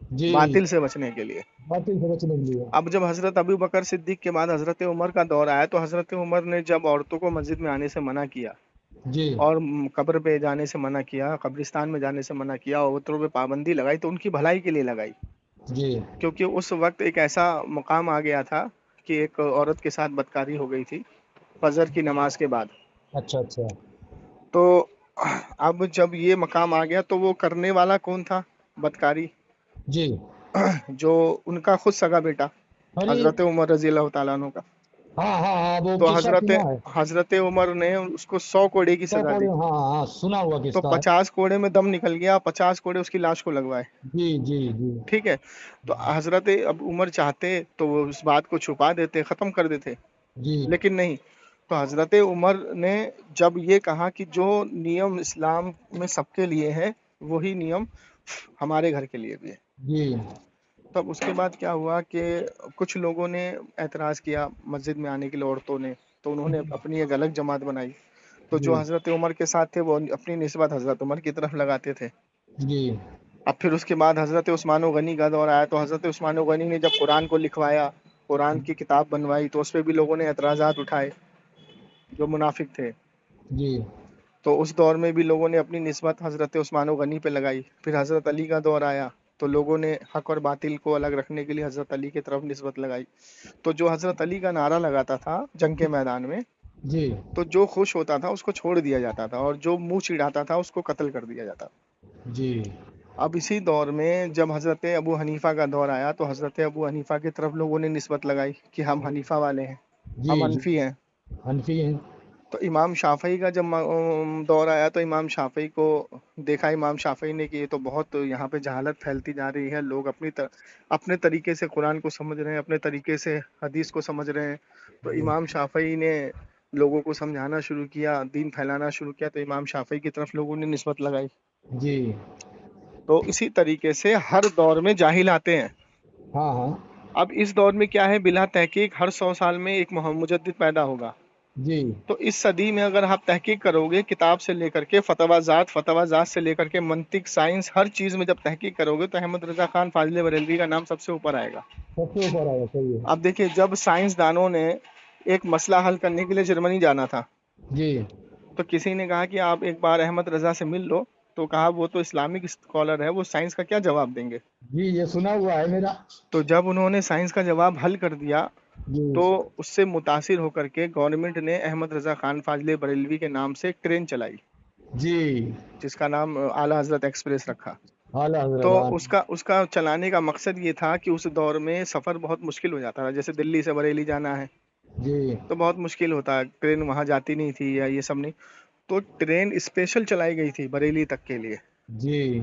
Speaker 4: جی
Speaker 2: باطل سے بچنے کے لیے.
Speaker 4: باطل سے بچنے کے لیے.
Speaker 2: اب جب حضرت ابو بکر صدیق کے بعد حضرت عمر کا دور آیا تو حضرت عمر نے جب عورتوں کو مسجد میں آنے سے منع کیا
Speaker 4: جی
Speaker 2: اور قبر پہ جانے سے منع کیا، قبرستان میں جانے سے منع کیا، عورتوں پہ پابندی لگائی تو ان کی بھلائی کے لیے لگائی.
Speaker 4: جی
Speaker 2: کیونکہ اس وقت ایک ایسا مقام آ گیا تھا کہ ایک عورت کے ساتھ بدکاری ہو گئی تھی فجر کی نماز کے بعد.
Speaker 4: اچھا اچھا.
Speaker 2: تو اب جب یہ مقام آ گیا تو وہ کرنے والا کون تھا بدکاری؟
Speaker 4: جی
Speaker 2: جو ان کا خود سگا بیٹا
Speaker 4: ارے
Speaker 2: حضرت عمر رضی اللہ تعالیٰ عنہ کا.
Speaker 4: ہاں ہاں ہاں وہ
Speaker 2: تو
Speaker 4: قصہ سنا ہے.
Speaker 2: حضرت عمر نے اس کو 100 کوڑے کی
Speaker 4: سو
Speaker 2: سزا دی.
Speaker 4: کوڑے ہاں ہاں سنا ہوا
Speaker 2: تو
Speaker 4: قصہ ہے.
Speaker 2: 50 کوڑے میں دم نکل گیا، 50 کوڑے اس کی لاش کو لگوائے.
Speaker 4: جی جی جی
Speaker 2: ٹھیک ہے. تو حضرت اب عمر چاہتے تو وہ اس بات کو چھپا دیتے، ختم کر دیتے،
Speaker 4: جی
Speaker 2: لیکن نہیں. تو حضرت عمر نے جب یہ کہا کہ جو نیم اسلام میں سب کے لیے ہے وہی نیم ہمارے گھر کے لیے بھی ہے.
Speaker 4: جی
Speaker 2: تب اس کے بعد کیا ہوا کہ کچھ لوگوں نے اعتراض کیا مسجد میں آنے کے لیے، عورتوں نے، تو انہوں نے اپنی ایک الگ جماعت بنائی. تو جو
Speaker 4: جی
Speaker 2: حضرت عمر کے ساتھ تھے وہ اپنی نسبت حضرت عمر کی طرف لگاتے تھے.
Speaker 4: جی
Speaker 2: اب پھر اس کے بعد حضرت عثمان غنی کا دور آیا تو حضرت عثمان غنی نے جب قرآن کو لکھوایا، قرآن کی کتاب بنوائی، تو اس پہ بھی لوگوں نے اعتراضات اٹھائے جو منافق تھے.
Speaker 4: جی
Speaker 2: تو اس دور میں بھی لوگوں نے اپنی نسبت حضرت عثمان غنی پہ لگائی. پھر حضرت علی کا دور آیا تو لوگوں نے حق اور باطل کو الگ رکھنے کے لیے حضرت علی کی طرف نسبت لگائی. تو جو حضرت علی کا نعرہ لگاتا تھا جنگ کے میدان میں،
Speaker 4: جی
Speaker 2: تو جو خوش ہوتا تھا اس کو چھوڑ دیا جاتا تھا، اور جو منہ چڑھاتا تھا اس کو قتل کر دیا جاتا.
Speaker 4: جی
Speaker 2: اب اسی دور میں جب حضرت ابو حنیفہ کا دور آیا تو حضرت ابو حنیفہ کی طرف لوگوں نے نسبت لگائی کہ ہم حنیفہ والے ہیں، ہم
Speaker 4: جی
Speaker 2: حنفی ہیں.
Speaker 4: حنفی ہیں.
Speaker 2: تو امام شافعی کا جب دور آیا تو امام شافعی کو دیکھا امام شافعی نے کہ یہ تو بہت یہاں پہ جہالت پھیلتی جا رہی ہے، لوگ اپنے طریقے سے قرآن کو سمجھ رہے ہیں، اپنے طریقے سے حدیث کو سمجھ رہے ہیں. تو امام شافعی نے لوگوں کو سمجھانا شروع کیا، دین پھیلانا شروع کیا، تو امام شافعی کی طرف لوگوں نے نسبت لگائی.
Speaker 4: جی
Speaker 2: تو اسی طریقے سے ہر دور میں جاہل آتے ہیں.
Speaker 4: ہاں ہاں
Speaker 2: اب اس دور میں کیا ہے، بلا تحقیق ہر 100 سال میں ایک مجدد پیدا ہوگا.
Speaker 4: جی
Speaker 2: تو اس صدی میں اگر آپ تحقیق کرو گے کتاب سے لے کر کے فتویٰ ذات سے لے کر کے منطق، سائنس، ہر چیز میں جب تحقیق کرو گے تو احمد رضا خان فاضل بریلوی کا نام سب سے اوپر آئے گا.
Speaker 4: سب سے اوپر آیا. صحیح ہے.
Speaker 2: اب دیکھیے جب سائنسدانوں نے ایک مسئلہ حل کرنے کے لیے جرمنی جانا تھا
Speaker 4: جی
Speaker 2: تو کسی نے کہا کہ آپ ایک بار احمد رضا سے مل لو، تو کہا وہ تو اسلامک اسکالر ہے، وہ سائنس کا کیا جواب دیں گے.
Speaker 4: جی یہ سنا ہوا ہے میرا.
Speaker 2: تو جب انہوں نے سائنس کا جواب حل کر دیا
Speaker 4: جی
Speaker 2: تو اس سے متاثر ہو کر کے گورنمنٹ نے احمد رضا خان فاضل بریلوی کے نام سے ایک ٹرین چلائی
Speaker 4: جی
Speaker 2: جس کا نام اعلیٰ حضرت ایکسپریس رکھا.
Speaker 4: اعلیٰ
Speaker 2: تو
Speaker 4: حضرت.
Speaker 2: اس کا چلانے کا مقصد یہ تھا کہ اس دور میں سفر بہت مشکل ہو جاتا تھا. جیسے دلی سے بریلی جانا ہے
Speaker 4: جی
Speaker 2: تو بہت مشکل ہوتا ہے، ٹرین وہاں جاتی نہیں تھی یا یہ سب نہیں. تو ٹرین اسپیشل چلائی گئی تھی بریلی تک کے لیے،
Speaker 4: جی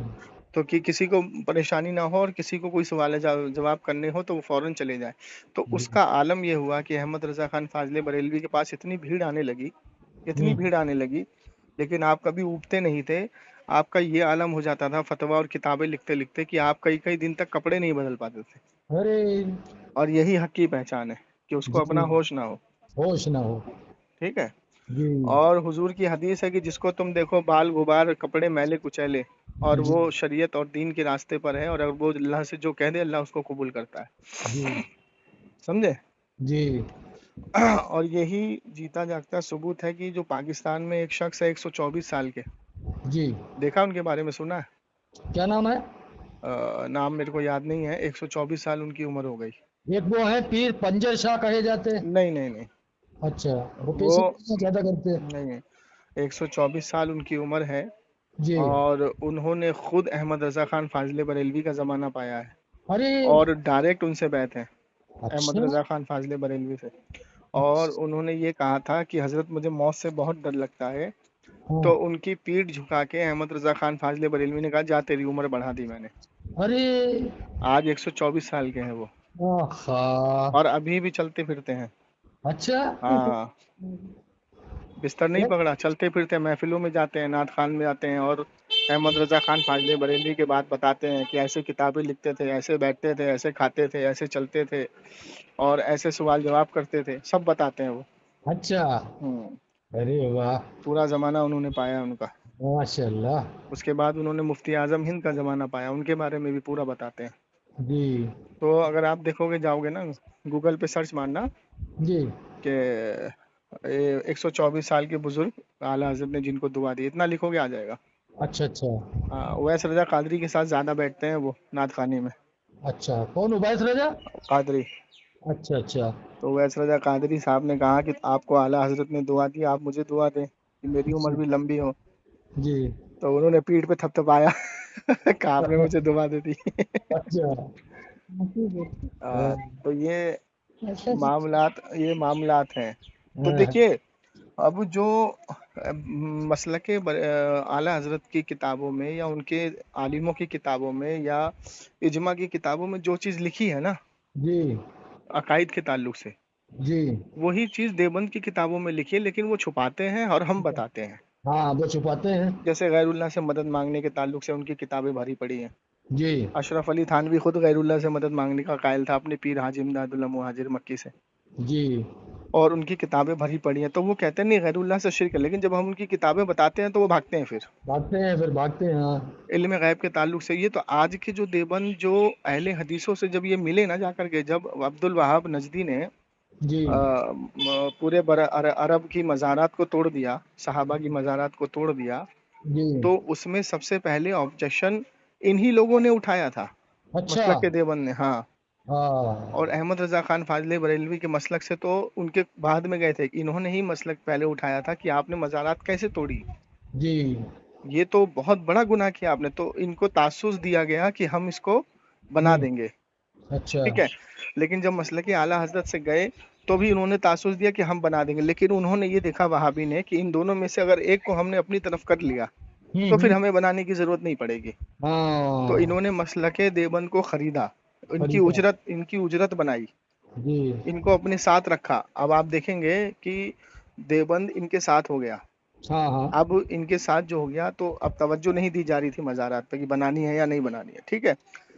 Speaker 2: تو کہ کسی کو پریشانی نہ ہو اور کسی کو کوئی سوال جواب کرنے ہو تو وہ فوراً چلے جائے. تو اس کا عالم یہ ہوا کہ احمد رضا خان فاضل بریلوی کے پاس اتنی بھیڑ آنے لگی لیکن آپ کبھی اوبتے نہیں تھے. آپ کا یہ عالم ہو جاتا تھا فتویٰ اور کتابیں لکھتے لکھتے کہ آپ کئی دن تک کپڑے نہیں بدل پاتے تھے.
Speaker 4: ارے
Speaker 2: اور یہی حق کی پہچان ہے کہ اس کو
Speaker 4: جی
Speaker 2: اپنا ہوش نہ ہو.
Speaker 4: ہوش نہ ہو.
Speaker 2: ٹھیک ہے.
Speaker 4: جی
Speaker 2: اور حضور کی حدیث ہے کہ جس کو تم دیکھو بال غبار، کپڑے میلے کچیلے، اور
Speaker 4: جی
Speaker 2: وہ شریعت اور دین کے راستے پر ہے، اور اگر وہ اللہ سے جو کہہ دے اللہ اس کو قبول کرتا ہے.
Speaker 4: جی
Speaker 2: سمجھے؟
Speaker 4: جی
Speaker 2: اور یہی جیتا جاگتا ثبوت ہے کہ جو پاکستان میں ایک شخص ہے 124 سال کے،
Speaker 4: جی
Speaker 2: دیکھا ان کے بارے میں، سنا ہے؟
Speaker 4: کیا نام ہے؟
Speaker 2: نام میرے کو یاد نہیں ہے. 124 سال ان کی عمر ہو گئی.
Speaker 4: ایک وہ ہے پیر پنجر شاہ کہے جاتے ہیں.
Speaker 2: نہیں
Speaker 4: اچھا وہ پیسے
Speaker 2: وہ
Speaker 4: زیادہ کرتے ہیں.
Speaker 2: نہیں 124 سال ان کی عمر ہے،
Speaker 4: جی
Speaker 2: اور انہوں نے خود احمد رضا خان فاضل بریلوی کا زمانہ پایا ہے،
Speaker 4: ارے
Speaker 2: اور ڈائریکٹ ان سے بیعت ہے احمد
Speaker 4: اچھا.
Speaker 2: رضا خان فاضل بریلوی سے. اور انہوں نے یہ کہا تھا کہ حضرت مجھے موت سے بہت ڈر لگتا ہے.
Speaker 4: ہاں.
Speaker 2: تو ان کی پیٹھ جھکا کے احمد رضا خان فاضل بریلوی نے کہا جا تیری عمر بڑھا دی میں نے.
Speaker 4: ارے
Speaker 2: آج 124 سال کے ہیں وہ،
Speaker 4: آہا.
Speaker 2: اور ابھی بھی چلتے پھرتے ہیں.
Speaker 4: اچھا.
Speaker 2: ہاں بستر نہیں پکڑا، چلتے پھرتے ہیں، محفلوں میں جاتے ہیں، نعت خان میں جاتے ہیں، اور احمد رضا خان فاضل بریلوی کے بات بتاتے ہیں کہ ایسے کتابیں لکھتے تھے، ایسے بیٹھتے تھے، ایسے کھاتے تھے، ایسے چلتے تھے، اور ایسے سوال جواب کرتے تھے، سب بتاتے ہیں وہ.
Speaker 4: اچھا. ارے واہ
Speaker 2: پورا زمانہ انہوں نے پایا ان کا.
Speaker 4: ماشاء اللہ.
Speaker 2: اس کے بعد انہوں نے مفتی اعظم ہند کا زمانہ پایا، ان کے بارے میں بھی پورا بتاتے ہیں.
Speaker 4: جی
Speaker 2: تو اگر آپ دیکھو گے، جاؤ گے نا گوگل پہ سرچ مارنا
Speaker 4: جی
Speaker 2: کہ 124 سال کے بزرگ اعلیٰ حضرت نے جن کو دعا دی، اتنا لکھو گے آ جائے گا۔
Speaker 4: اچھا اچھا
Speaker 2: اویس رضا قادری کے ساتھ زیادہ بیٹھتے ہیں وہ نعت خوانی میں،
Speaker 4: اچھا، کون عبیس رضا؟
Speaker 2: قادری۔
Speaker 4: اچھا اچھا
Speaker 2: تو اویس رضا قادری صاحب نے کہا کہ آپ کو اعلیٰ حضرت نے دعا دی، آپ مجھے دعا دیں کہ میری عمر بھی لمبی ہو۔
Speaker 4: جی
Speaker 2: تو انہوں نے پیٹھ پہ تھپتھپایا کہا آپ نے مجھے دعا دے دی۔
Speaker 4: اچھا
Speaker 2: تو یہ معاملات ہیں۔ تو
Speaker 4: ہاں،
Speaker 2: دیکھیے اب جو مسلک اعلیٰ حضرت کی کتابوں میں یا ان کے عالموں کی کتابوں میں یا اجماع کی کتابوں میں جو چیز لکھی ہے نا
Speaker 4: جی
Speaker 2: عقائد کے تعلق سے،
Speaker 4: جی
Speaker 2: وہی چیز دیوبند کی کتابوں میں لکھی ہے، لیکن وہ چھپاتے ہیں اور ہم بتاتے ہیں۔
Speaker 4: ہاں، وہ چھپاتے ہیں۔
Speaker 2: جیسے غیر اللہ سے مدد مانگنے کے تعلق سے ان کی کتابیں بھری پڑی ہیں۔
Speaker 4: جی
Speaker 2: اشرف علی تھانوی خود غیر اللہ سے مدد مانگنے کا قائل تھا، اپنے پیر حاجی امداد اللہ مہاجر مکی سے،
Speaker 4: جی
Speaker 2: اور ان کی کتابیں بھری پڑی ہیں۔ تو وہ کہتے ہیں نہیں غیر اللہ سے شرک ہے، لیکن جب ہم ان کی کتابیں بتاتے ہیں تو وہ بھاگتے ہیں پھر
Speaker 4: بھاگتے ہیں ہاں۔
Speaker 2: علم غیب کے تعلق سے۔ یہ تو آج کے جو دیوبند جو اہل حدیثوں سے جب یہ ملے نا جا کر کے، جب عبد الوہاب نجدی نے
Speaker 4: جی
Speaker 2: پورے عرب کی مزارات کو توڑ دیا، صحابہ کی مزارات کو توڑ دیا،
Speaker 4: جی
Speaker 2: تو اس میں سب سے پہلے آبجیکشن انہی لوگوں نے اٹھایا تھا،
Speaker 4: اچھا
Speaker 2: مسلک کے دیوبند نے۔ ہاں،
Speaker 4: ہاں
Speaker 2: اور احمد رضا خان فاضل بریلوی کے مسلک سے تو ان کے بعد میں گئے تھے، انہوں نے ہی مسلک پہلے اٹھایا تھا کہ آپ نے مزارات کیسے توڑی،
Speaker 4: جی
Speaker 2: یہ تو بہت بڑا گناہ کیا آپ نے۔ تو ان کو تاسس دیا گیا کہ ہم اس کو بنا دیں گے،
Speaker 4: اچھا
Speaker 2: ٹھیک ہے۔ لیکن جب مسلک اعلیٰ حضرت سے گئے تو بھی انہوں نے تاسس دیا کہ ہم بنا دیں گے، لیکن انہوں نے یہ دیکھا وہابی نے کہ ان دونوں میں سے اگر ایک کو ہم نے اپنی طرف کر لیا تو پھر ہمیں بنانے کی ضرورت نہیں پڑے گی۔
Speaker 4: ہاں
Speaker 2: تو انہوں نے مسلک دیوبند کو خریدا،
Speaker 4: خریدا۔
Speaker 2: ان کی اجرت بنائی،
Speaker 4: جی
Speaker 2: ان کو اپنے ساتھ رکھا۔ اب آپ دیکھیں گے کہ دیوبند ان کے ساتھ ہو گیا،
Speaker 4: ہاں ہاں
Speaker 2: اب ان کے ساتھ جو ہو گیا تو اب توجہ نہیں دی جا رہی تھی مزارات پہ کہ بنانی ہے یا نہیں بنانی ہے، ٹھیک ہے۔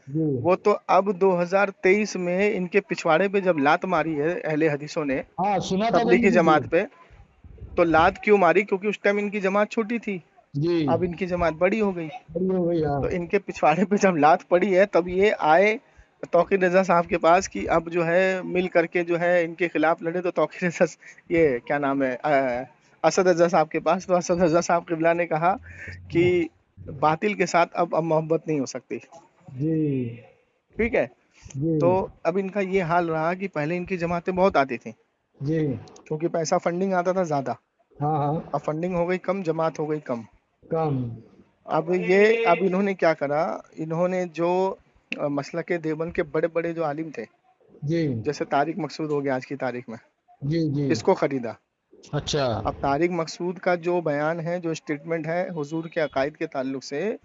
Speaker 4: جی
Speaker 2: وہ تو اب 2023 میں ان کے پچھواڑے پہ جب لات ماری ہے اہل حدیثوں نے
Speaker 4: ہاں سنا تھا میں
Speaker 2: تبلیغی
Speaker 4: نے۔
Speaker 2: جماعت پہ، تو لات کیوں ماری؟ کیونکہ اس ٹائم ان کی جماعت چھوٹی تھی،
Speaker 4: جی
Speaker 2: اب ان کی جماعت بڑی ہو گئی۔
Speaker 4: بڑی ہو گئی ہاں۔
Speaker 2: تو ان کے پچھواڑے پہ جب لات پڑی ہے تب یہ آئے توقیر رضا صاحب کے پاس کہ اب جو ہے مل کر کے جو ہے ان کے خلاف لڑے۔ تو توقیر رضا یہ کیا نام ہے اسد رضا صاحب کے پاس، تو اسد رضا صاحب قبلہ نے کہا کہ باطل کے ساتھ اب محبت نہیں ہو سکتی،
Speaker 4: جی
Speaker 2: ٹھیک ہے۔
Speaker 4: جی
Speaker 2: تو اب ان کا یہ حال رہا کہ پہلے ان کی جماعتیں بہت آتی تھیں
Speaker 4: جی
Speaker 2: کیونکہ پیسہ فنڈنگ آتا تھا زیادہ،
Speaker 4: ہاں ہاں
Speaker 2: اب فنڈنگ ہو گئی کم، جماعت ہو گئی کم۔
Speaker 4: کم۔
Speaker 2: اب انہوں نے کیا کرا، انہوں نے جو مسلک دیوبند کے بڑے بڑے جو عالم تھے،
Speaker 4: جی
Speaker 2: جیسے طارق مقصود ہو گیا آج کی تاریخ میں،
Speaker 4: جی جی
Speaker 2: اس کو خریدا۔
Speaker 4: اچھا
Speaker 2: اب طارق مقصود کا جو بیان ہے، جو اسٹیٹمنٹ ہے حضور کے عقائد کے تعلق سے،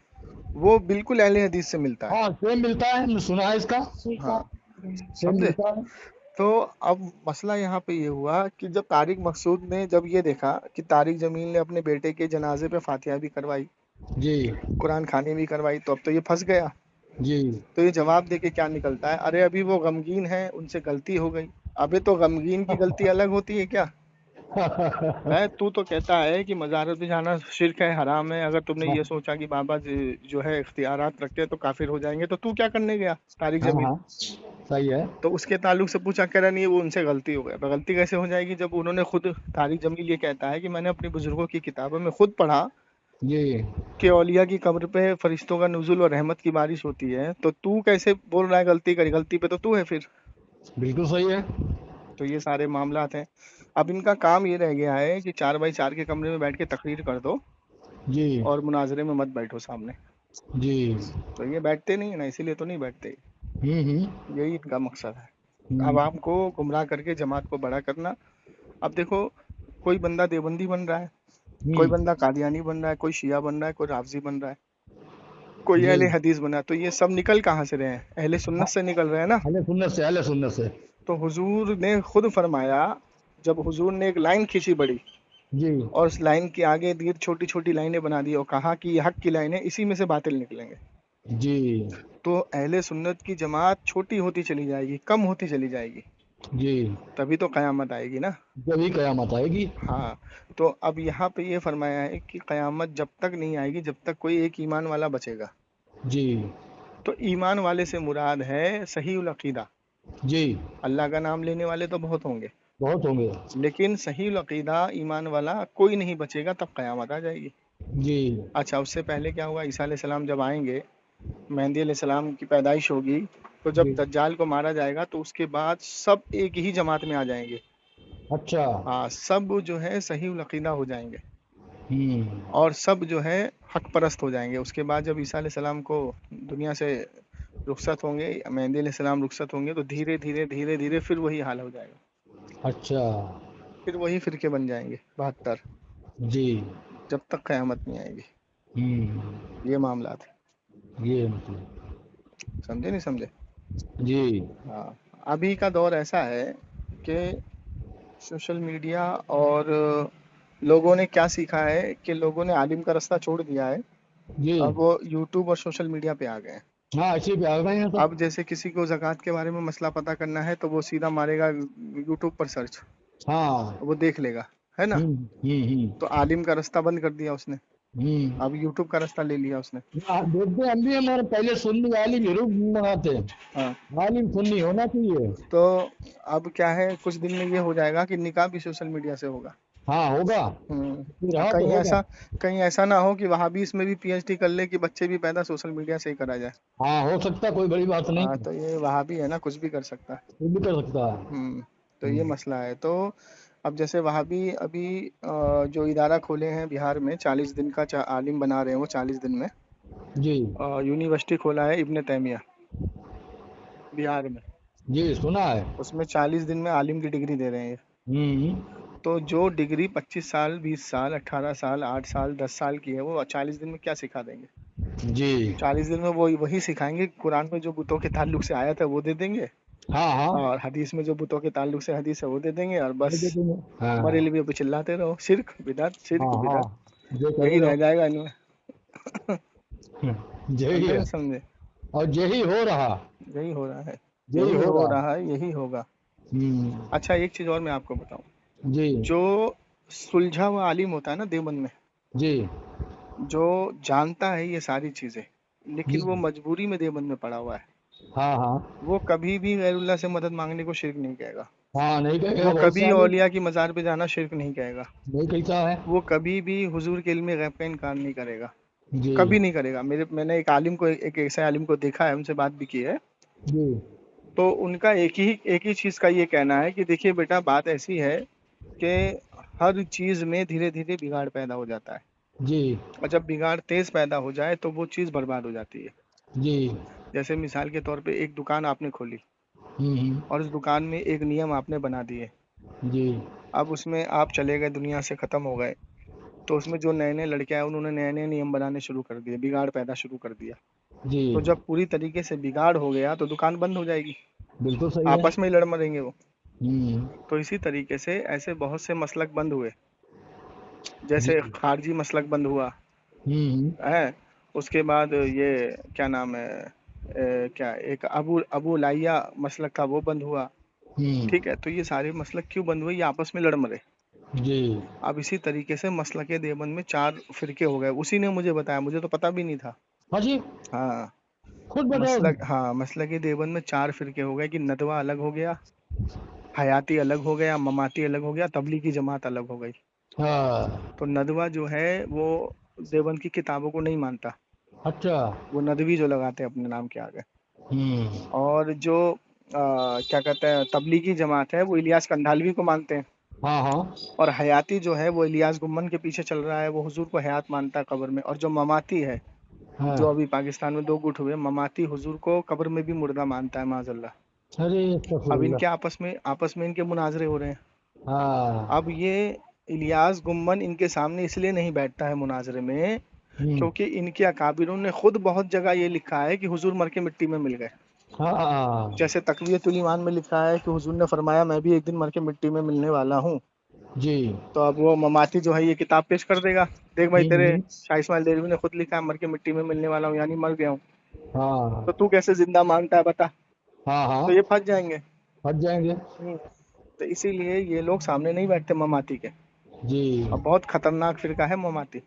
Speaker 2: وہ بالکل اہل حدیث سے ملتا ہے۔
Speaker 4: ہاں سیم ملتا ہے، میں سنا ہے اس کا،
Speaker 2: ہاں،
Speaker 4: سیم
Speaker 2: سمجھے۔
Speaker 4: ملتا ہے۔
Speaker 2: تو اب مسئلہ یہاں پہ یہ ہوا کہ جب طارق مقصود نے جب یہ دیکھا کہ طارق جمیل نے اپنے بیٹے کے جنازے پہ فاتحہ بھی کروائی،
Speaker 4: جی
Speaker 2: قرآن خوانی بھی کروائی، تو اب تو یہ پھنس گیا۔
Speaker 4: جی
Speaker 2: تو یہ جواب دے کے کیا نکلتا ہے، ارے ابھی وہ غمگین ہے، ان سے غلطی ہو گئی۔ ابھی تو غمگین کی غلطی الگ ہوتی ہے کیا ہے؟ تو کہتا ہے کہ مزارت پہ جانا شرک ہے، حرام ہے، اگر تم نے یہ سوچا کہ بابا جو ہے اختیارات رکھتے ہیں تو کافر ہو جائیں گے، تو کیا کرنے گیا طارق
Speaker 4: ہاں
Speaker 2: جمیل؟
Speaker 4: ہاں صحیح ہے۔
Speaker 2: تو اس کے تعلق سے پوچھا، کہہ رہا نہیں وہ ان سے غلطی ہو گیا۔ تو غلطی کیسے ہو جائے گی جب انہوں نے خود، طارق جمیل یہ کہتا ہے کہ میں نے اپنے بزرگوں کی کتابوں میں خود پڑھا
Speaker 4: جی
Speaker 2: کہ اولیاء کی قبر پہ فرشتوں کا نزول اور رحمت کی بارش ہوتی ہے، تو کیسے بول رہا ہے غلطی کری؟ غلطی پہ تو ہے پھر۔
Speaker 4: بالکل صحیح ہے۔
Speaker 2: تو یہ سارے معاملات ہیں۔ اب ان کا کام یہ رہ گیا ہے کہ 4x4 کے کمرے میں بیٹھ کے تقریر کر دو
Speaker 4: جی
Speaker 2: اور مناظرے میں مت بیٹھو سامنے۔
Speaker 4: جی
Speaker 2: تو یہ بیٹھتے نہیں ہیں نا، اسی لیے تو نہیں بیٹھتے، یہی ان کا مقصد ہے، عوام کو گمراہ کر کے جماعت کو بڑا کرنا۔ اب دیکھو کوئی بندہ دیوبندی بن رہا ہے، کوئی بندہ قادیانی بن رہا ہے، کوئی شیعہ بن رہا ہے، کوئی رافضی بن رہا ہے، کوئی
Speaker 4: جی
Speaker 2: اہل حدیث بنا ہے، تو یہ سب نکل کہاں سے رہے ہیں؟ اہل سنت سے نکل رہے ہیں نا۔
Speaker 4: اہل سنت سے۔
Speaker 2: تو حضور نے خود فرمایا، جب حضور نے ایک لائن کھینچی بڑی
Speaker 4: جی
Speaker 2: اور اس لائن کے آگے دیر چھوٹی چھوٹی لائنیں بنا دی اور کہا کہ یہ حق کی لائن ہے، اسی میں سے باطل نکلیں گے۔
Speaker 4: جی
Speaker 2: تو اہل سنت کی جماعت چھوٹی ہوتی چلی جائے گی، کم ہوتی چلی جائے گی،
Speaker 4: جی
Speaker 2: تبھی تو قیامت آئے گی نا۔
Speaker 4: جبھی قیامت آئے گی۔
Speaker 2: ہاں، تو اب یہاں پہ یہ فرمایا ہے کہ قیامت جب تک نہیں آئے گی جب تک کوئی ایک ایمان والا بچے گا۔
Speaker 4: جی
Speaker 2: تو ایمان والے سے مراد ہے صحیح العقیدہ.
Speaker 4: جی
Speaker 2: اللہ کا نام لینے والے تو بہت ہوں گے،
Speaker 4: بہت ہوں گے.
Speaker 2: لیکن صحیح العقیدہ ایمان والا کوئی نہیں بچے گا، تب قیامت آ جائے گی.
Speaker 4: جی
Speaker 2: اچھا، اس سے پہلے کیا ہوا؟ عیسیٰ علیہ السلام جب آئیں گے، مہدی علیہ السلام کی پیدائش ہوگی، تو جب
Speaker 4: جی
Speaker 2: دجال کو مارا جائے گا تو اس کے بعد سب ایک ہی جماعت میں آ جائیں گے.
Speaker 4: اچھا.
Speaker 2: ہاں، سب جو ہے صحیح العقیدہ ہو جائیں گے
Speaker 4: ہوں
Speaker 2: اور سب جو ہے حق پرست ہو جائیں گے. اس کے بعد جب عیسیٰ علیہ السلام کو دنیا سے رخصت ہوں گے، مہدی علیہ السلام رخصت ہوں گے، تو دھیرے دھیرے دھیرے دھیرے پھر وہی حال ہو جائے گا،
Speaker 4: اچھا.
Speaker 2: پھر وہی فرقے بن جائیں گے 72،
Speaker 4: جی
Speaker 2: جب تک قیامت نہیں آئے گی.
Speaker 4: ہوں
Speaker 2: یہ معاملات ہیں.
Speaker 4: یہ مطلب.
Speaker 2: سمجھے نہیں سمجھے؟
Speaker 4: جی
Speaker 2: ہاں، ابھی کا دور ایسا ہے کہ سوشل میڈیا اور لوگوں نے کیا سیکھا ہے کہ لوگوں نے عالم کا رستہ چھوڑ دیا ہے،
Speaker 4: جی
Speaker 2: اب وہ یوٹیوب اور سوشل میڈیا پہ آ گئے ہیں.
Speaker 4: ہاں اسی پہ آ گئے ہیں سب.
Speaker 2: اب جیسے کسی کو زکوٰۃ کے بارے میں مسئلہ پتہ کرنا ہے تو وہ سیدھا مارے گا یوٹیوب پر سرچ،
Speaker 4: ہاں
Speaker 2: وہ دیکھ لے گا، ہے نا؟ تو عالم کا رستہ بند کر دیا اس نے، اب یوٹیوب کا رستہ لے لیا اس نے.
Speaker 4: دیکھتے ہم بھی ہمارے پہلے سنی عالم ضرور منگاتے ہیں.
Speaker 2: ہاں،
Speaker 4: عالم سنی ہونا چاہیے.
Speaker 2: تو اب کیا ہے، کچھ دن میں یہ ہو جائے گا کہ نکاح بھی سوشل میڈیا سے ہوگا.
Speaker 4: ہاں ہوگا. رہا تو ہوگا.
Speaker 2: کہیں ایسا نہ ہو کہ وہابی اس میں بھی پی ایچ ڈی کر لے کہ بچے بھی پیدا سوشل میڈیا سے ہی کرا جائے.
Speaker 4: ہاں ہو سکتا، کوئی بڑی بات نہیں.
Speaker 2: ہاں، تو یہ وہابی ہے نا، کچھ بھی کر سکتا ہے.
Speaker 4: کوئی بھی کر سکتا ہے.
Speaker 2: تو یہ مسئلہ ہے. تو اب جیسے وہابی ابھی جو ادارہ کھولے ہیں بہار میں، 40 دن کا عالم بنا رہے ہیں وہ 40 دن میں.
Speaker 4: جی
Speaker 2: یونیورسٹی کھولا ہے ابن تیمیہ بہار میں،
Speaker 4: جی سنا ہے.
Speaker 2: اس میں 40 دن میں عالم کی ڈگری دے رہے ہیں.
Speaker 4: ہوں
Speaker 2: تو جو ڈگری 25 سال 20 سال 18 سال 8 سال 10 سال کی ہے، وہ 40 دن میں کیا سکھا دیں گے؟
Speaker 4: جی
Speaker 2: 40 دن میں وہی سکھائیں گے. قرآن میں جو بتوں کے تعلق سے آیا تھا وہ دے دیں گے،
Speaker 4: ہاں ہاں
Speaker 2: اور حدیث میں جو بتوں کے تعلق سے حدیث ہے وہ دے دیں گے، اور بس
Speaker 4: ہاں
Speaker 2: بریلوی پہ چلاتے رہو، شرک بدعت شرک
Speaker 4: ہاں ہاں
Speaker 2: بدعت،
Speaker 4: جو کرے
Speaker 2: یہی
Speaker 4: گا
Speaker 2: رہ جائے گا ان میں.
Speaker 4: یہی
Speaker 2: سمجھے
Speaker 4: ہے.
Speaker 2: نہیں سمجھے؟
Speaker 4: اور یہی ہو رہا.
Speaker 2: یہی ہو رہا ہے،
Speaker 4: یہی
Speaker 2: یہی ہو
Speaker 4: ہوگا.
Speaker 2: رہا ہے، یہی ہوگا. اچھا، ایک چیز اور میں آپ کو بتاؤں.
Speaker 4: جی
Speaker 2: جو سلجھا ہوا عالم ہوتا ہے نا دیوبند میں،
Speaker 4: جی
Speaker 2: جو جانتا ہے یہ ساری چیزیں،
Speaker 4: جی
Speaker 2: لیکن وہ مجبوری میں دیوبند میں پڑا ہوا ہے،
Speaker 4: ہاں ہاں
Speaker 2: وہ کبھی بھی غیر اللہ سے مدد مانگنے کو شرک نہیں کہے گا.
Speaker 4: ہاں نہیں کہے گا.
Speaker 2: وہ
Speaker 4: بہت
Speaker 2: کبھی
Speaker 4: سارے
Speaker 2: اولیاء کی مزار پہ جانا شرک نہیں کہے گا.
Speaker 4: نہیں کہتا ہے.
Speaker 2: وہ کبھی بھی حضور کے علم غیب کا انکار نہیں کرے گا،
Speaker 4: جی
Speaker 2: کبھی نہیں کرے گا. میں نے ایک ایسے عالم کو دیکھا ہے، ان سے بات بھی کی ہے.
Speaker 4: جی
Speaker 2: تو ان کا ایک ہی چیز کا یہ کہنا ہے کہ دیکھیے بیٹا، بات ایسی ہے کہ ہر چیز میں دھیرے دھیرے بگاڑ پیدا ہو جاتا ہے،
Speaker 4: جی
Speaker 2: اور جب بگاڑ تیز پیدا ہو جائے تو وہ چیز برباد ہو جاتی ہے.
Speaker 4: جی
Speaker 2: جیسے مثال کے طور پہ ایک دکان آپ نے کھولی، اور اس دکان میں ایک نیم آپ نے بنا دیے.
Speaker 4: جی
Speaker 2: اب اس میں آپ چلے گئے، دنیا سے ختم ہو گئے، تو اس میں جو نئے نئے لڑکے آئے انہوں نے نئے نئے نیم بنانے شروع کر دیے، بگاڑ پیدا شروع کر دیا.
Speaker 4: جی
Speaker 2: تو جب پوری طریقے سے بگاڑ ہو گیا تو دکان بند ہو جائے گی،
Speaker 4: بالکل صحیح ہے.
Speaker 2: آپس میں ہی لڑ مریں گے وہ.
Speaker 4: ہوں
Speaker 2: تو اسی طریقے سے ایسے بہت سے مسلک بند ہوئے، جیسے
Speaker 4: جی
Speaker 2: خارجی مسلک بند ہوا
Speaker 4: ہوں
Speaker 2: ہے. اس کے بعد یہ کیا نام ہے، کیا ایک ابو لائیا مسلک تھا، وہ بند ہوا. ٹھیک ہے، تو یہ سارے مسلک کیوں بند ہوئے؟ یہ آپس میں لڑ مرے.
Speaker 4: جی
Speaker 2: اب اسی طریقے سے مسلک دیوبند میں 4 فرقے ہو گئے. اسی نے مجھے بتایا، مجھے تو پتہ بھی نہیں تھا.
Speaker 4: ہاں جی
Speaker 2: ہاں،
Speaker 4: خود بتاؤ.
Speaker 2: مسلک دیوبند میں 4 فرقے ہو گئے کہ ندوہ الگ ہو گیا، حیاتی الگ ہو گیا، مماتی الگ ہو گیا، تبلیغی جماعت الگ ہو گئی.
Speaker 4: ہاں
Speaker 2: تو ندوہ جو ہے وہ دیوبند کی کتابوں کو نہیں مانتا،
Speaker 4: اچھا.
Speaker 2: وہ ندوی جو لگاتے ہیں اپنے نام کے آگے.
Speaker 4: ہوں
Speaker 2: اور جو کیا کہتے ہیں تبلیغی جماعت ہے، وہ الیاس کندھالوی کو مانتے ہیں.
Speaker 4: ہاں ہاں
Speaker 2: اور حیاتی جو ہے وہ الیاس گمن کے پیچھے چل رہا ہے، وہ حضور کو حیات مانتا ہے قبر میں. اور جو مماتی ہے،
Speaker 4: ہاں.
Speaker 2: جو ابھی پاکستان میں 2 گٹ ہوئے، مماتی حضور کو قبر میں بھی مردہ مانتا ہے، معاذ اللہ.
Speaker 4: ارے استغفر
Speaker 2: اب ان
Speaker 4: اللہ.
Speaker 2: کے آپس میں ان کے مناظرے ہو رہے ہیں.
Speaker 4: ہاں
Speaker 2: اب یہ الیاس گمن ان کے سامنے اس لیے نہیں بیٹھتا ہے مناظرے میں، کیونکہ ان کے اکابروں نے خود بہت جگہ یہ لکھا ہے کہ حضور مر کے مٹی میں مل گئے.
Speaker 4: ہاں
Speaker 2: جیسے تقویۃ الایمان میں لکھا ہے کہ حضور نے فرمایا میں بھی ایک دن مر کے مٹی میں ملنے والا ہوں.
Speaker 4: جی
Speaker 2: تو اب وہ مماتی جو ہے یہ کتاب پیش کر دے گا، دیکھ بھائی تیرے شاہ اسماعیل دہلوی نے خود لکھا ہے مر کے مٹی میں ملنے والا ہوں، یعنی مر گیا ہوں،
Speaker 4: ہاں
Speaker 2: تو کیسے زندہ مانگتا ہے بتا.
Speaker 4: ہاں ہاں
Speaker 2: تو یہ پھنس جائیں گے.
Speaker 4: ہٹ جائیں گے.
Speaker 2: تو اسی لیے یہ لوگ سامنے نہیں بیٹھتے مماتی کے.
Speaker 4: جی
Speaker 2: اور بہت خطرناک فرقہ ہے مماتی.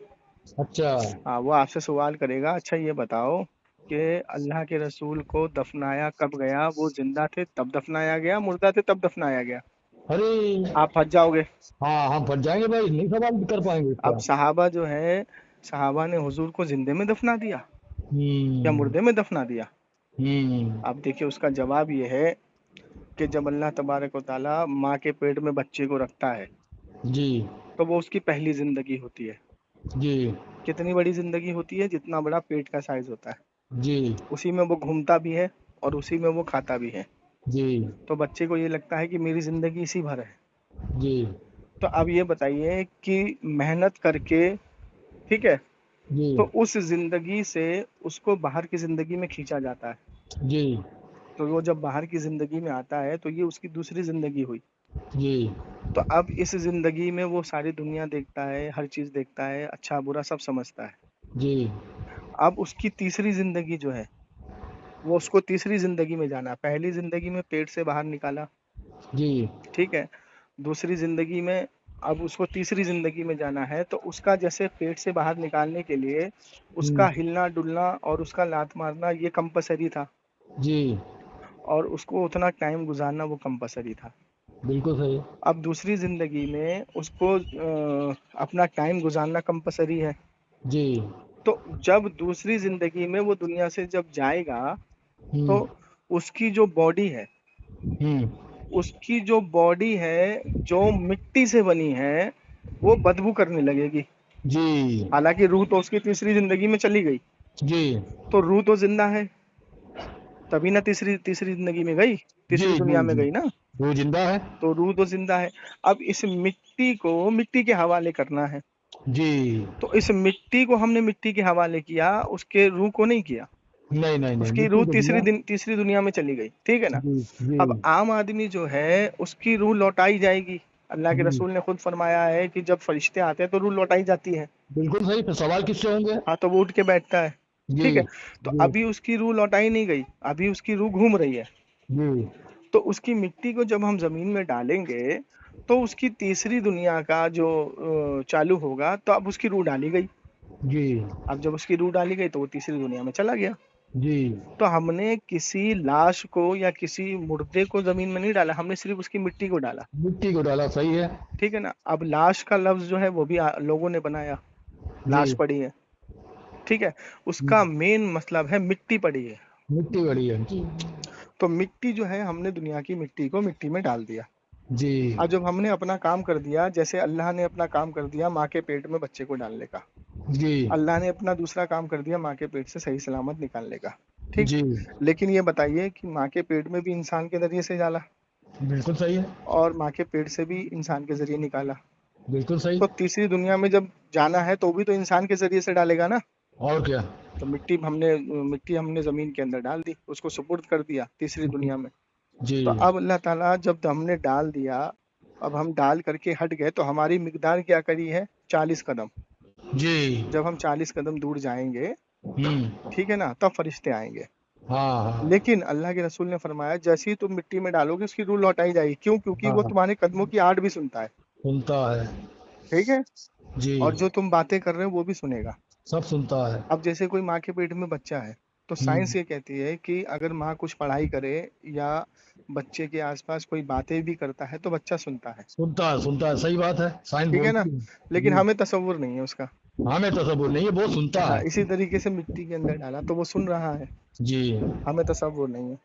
Speaker 4: اچھا.
Speaker 2: ہاں، وہ آپ سے سوال کرے گا، اچھا یہ بتاؤ کہ اللہ کے رسول کو دفنایا کب گیا؟ وہ زندہ تھے تب دفنایا گیا، مردہ تھے تب دفنایا گیا؟
Speaker 4: ارے
Speaker 2: آپ پھنس جاؤ گے۔
Speaker 4: ہاں ہم پھنس جائیں گے بھائی، نہیں سوال کر پائیں گے اس کا۔
Speaker 2: اب صحابہ جو ہے، صحابہ نے حضور کو زندے میں دفنا دیا یا مردے میں دفنا دیا؟ اب دیکھیے اس کا جواب یہ ہے کہ جب اللہ تبارک و تعالیٰ ماں کے پیٹ میں بچے کو رکھتا ہے
Speaker 4: جی
Speaker 2: تو وہ اس کی پہلی زندگی ہوتی ہے۔
Speaker 4: جی
Speaker 2: کتنی بڑی زندگی ہوتی ہے؟ جتنا بڑا پیٹ کا سائز ہوتا ہے،
Speaker 4: جی
Speaker 2: اسی میں وہ گھومتا بھی ہے اور اسی میں وہ کھاتا بھی ہے۔
Speaker 4: جی
Speaker 2: تو بچے کو یہ لگتا ہے کہ میری زندگی اسی بھر ہے۔
Speaker 4: جی
Speaker 2: تو اب یہ بتائیے کہ محنت کر کے، ٹھیک ہے،
Speaker 4: جی
Speaker 2: تو اس زندگی سے اس کو باہر کی زندگی میں کھینچا جاتا ہے،
Speaker 4: جی
Speaker 2: تو وہ جب باہر کی زندگی میں آتا ہے تو یہ اس کی دوسری زندگی ہوئی۔
Speaker 4: جی
Speaker 2: تو اب اس زندگی میں وہ ساری دنیا دیکھتا ہے، ہر چیز دیکھتا ہے، اچھا برا سب سمجھتا ہے۔
Speaker 4: جی
Speaker 2: اب اس کی تیسری زندگی جو ہے، وہ اس کو تیسری زندگی میں جانا، پہلی زندگی میں پیٹ سے باہر نکالا،
Speaker 4: جی
Speaker 2: ٹھیک ہے، دوسری زندگی میں اب اس کو تیسری زندگی میں جانا ہے، تو اس کا جیسے پیٹ سے باہر نکالنے کے لیے اس کا ہلنا ڈلنا اور اس کا لات مارنا یہ کمپلسری تھا،
Speaker 4: جی
Speaker 2: اور اس کو اتنا ٹائم گزارنا وہ کمپلسری تھا۔
Speaker 4: بالکل صحیح۔
Speaker 2: اب دوسری زندگی میں اس کو اپنا ٹائم گزارنا کمپلسری ہے۔
Speaker 4: جی
Speaker 2: تو جب دوسری زندگی میں وہ دنیا سے جب جائے گا تو اس کی جو باڈی ہے، اس کی جو باڈی ہے جو مٹی سے بنی ہے وہ بدبو کرنے لگے گی،
Speaker 4: جی
Speaker 2: حالانکہ روح تو اس کی تیسری زندگی میں چلی گئی،
Speaker 4: جی
Speaker 2: تو روح تو زندہ ہے، تبھی نہ تیسری زندگی میں گئی،
Speaker 4: جی
Speaker 2: تیسری دنیا
Speaker 4: جی
Speaker 2: میں
Speaker 4: جی
Speaker 2: گئی نا،
Speaker 4: وہ زندہ ہے۔
Speaker 2: تو روح تو زندہ ہے۔ اب اس مٹی کو مٹی کے حوالے کرنا ہے،
Speaker 4: جی
Speaker 2: تو اس مٹی کو ہم نے مٹی کے حوالے کیا، اس کے روح کو نہیں کیا،
Speaker 4: نہیں نہیں
Speaker 2: اس
Speaker 4: نہیں
Speaker 2: کی روح
Speaker 4: بالکل بڑھیا۔
Speaker 2: تیسری دنیا میں چلی گئی، ٹھیک ہے نا۔
Speaker 4: جی جی
Speaker 2: اب عام آدمی جو ہے اس کی روح لوٹائی جائے گی، اللہ کے
Speaker 4: جی
Speaker 2: رسول نے خود فرمایا ہے کہ جب فرشتے آتے ہیں تو روح لوٹائی جاتی ہے،
Speaker 4: بالکل صحیح، پھر سوال کس سے ہوں گے؟
Speaker 2: ہاں تو وہ اٹھ کے بیٹھتا ہے،
Speaker 4: جی
Speaker 2: ٹھیک ہے۔ تو
Speaker 4: جی
Speaker 2: ابھی اس کی روح لوٹائی نہیں گئی، ابھی اس کی روح گھوم رہی ہے،
Speaker 4: جی
Speaker 2: تو اس کی مٹی کو جب ہم زمین میں ڈالیں گے تو اس کی تیسری دنیا کا جو چالو ہوگا، تو اب اس کی روح ڈالی گئی،
Speaker 4: جی
Speaker 2: اب جب اس کی روح ڈالی گئی تو وہ تیسری دنیا میں چلا گیا۔
Speaker 4: جی
Speaker 2: تو ہم نے کسی لاش کو یا کسی مردے کو زمین میں نہیں ڈالا، ہم نے صرف اس کی مٹی کو ڈالا،
Speaker 4: مٹی کو ڈالا، صحیح ہے۔
Speaker 2: ٹھیک ہے نا۔ اب لاش کا لفظ جو ہے وہ بھی لوگوں نے بنایا،
Speaker 4: جی
Speaker 2: لاش پڑی ہے، ٹھیک ہے، اس کا مین مطلب ہے مٹی پڑی ہے،
Speaker 4: مٹی بڑی ہے۔
Speaker 2: تو مٹی جو ہے ہم نے دنیا کی مٹی کو مٹی میں ڈال دیا۔
Speaker 4: جی
Speaker 2: اب جب ہم نے اپنا کام کر دیا، جیسے اللہ نے اپنا کام کر دیا ماں کے پیٹ میں بچے کو ڈالنے کا،
Speaker 4: جی
Speaker 2: اللہ نے اپنا دوسرا کام کر دیا ماں کے پیٹ سے صحیح سلامت نکالنے کا، ٹھیک۔
Speaker 4: جی
Speaker 2: لیکن یہ بتائیے کہ ماں کے پیٹ میں بھی انسان کے ذریعے سے ڈالا
Speaker 4: بالکل صحیح ہے،
Speaker 2: اور ماں کے پیٹ سے بھی انسان کے ذریعے نکالا،
Speaker 4: بالکل صحیح۔
Speaker 2: تو تیسری دنیا میں جب جانا ہے تو بھی تو انسان کے ذریعے سے ڈالے گا نا۔
Speaker 4: اور کیا؟
Speaker 2: تو مٹی ہم نے زمین کے اندر ڈال دی، اس کو سپرد کر دیا تیسری دنیا میں۔
Speaker 4: جی
Speaker 2: تو اب اللہ تعالیٰ جب ہم نے ڈال دیا، اب ہم ڈال کر کے ہٹ گئے تو ہماری مقدار کیا کری ہے؟ 40 قدم۔
Speaker 4: جی
Speaker 2: جب ہم 40 قدم دور جائیں گے، ٹھیک ہے نا، تب فرشتے آئیں گے۔
Speaker 4: ہاں ہاں
Speaker 2: لیکن اللہ کے رسول نے فرمایا جیسے ہی تم مٹی میں ڈالو گے اس کی روح لوٹائی جائے گی، کیوں؟ کیونکہ وہ
Speaker 4: ہاں
Speaker 2: تمہارے قدموں کی آہٹ بھی سنتا ہے،
Speaker 4: سنتا ہے۔
Speaker 2: ٹھیک ہے،
Speaker 4: جی
Speaker 2: اور جو تم باتیں کر رہے ہو وہ بھی سنے گا۔
Speaker 4: سب سنتا ہے۔
Speaker 2: اب جیسے کوئی ماں کے پیٹ میں بچہ ہے تو سائنس یہ کہتی ہے کہ اگر ماں کچھ پڑھائی کرے یا بچے کے آس پاس کوئی باتیں بھی کرتا ہے تو بچہ سنتا ہے،
Speaker 4: سنتا ہے، صحیح بات ہے، سائنس
Speaker 2: ٹھیک ہے نا،
Speaker 4: بولتی ہے۔
Speaker 2: لیکن
Speaker 4: جی
Speaker 2: ہمیں تصور نہیں ہے اس کا۔
Speaker 4: ہمیں تصور نہیں ہے، وہ سنتا
Speaker 2: ہاں،
Speaker 4: ہے۔
Speaker 2: اسی طریقے سے مٹی کے اندر ڈالا تو وہ سن رہا ہے،
Speaker 4: جی
Speaker 2: ہمیں تصور نہیں ہے،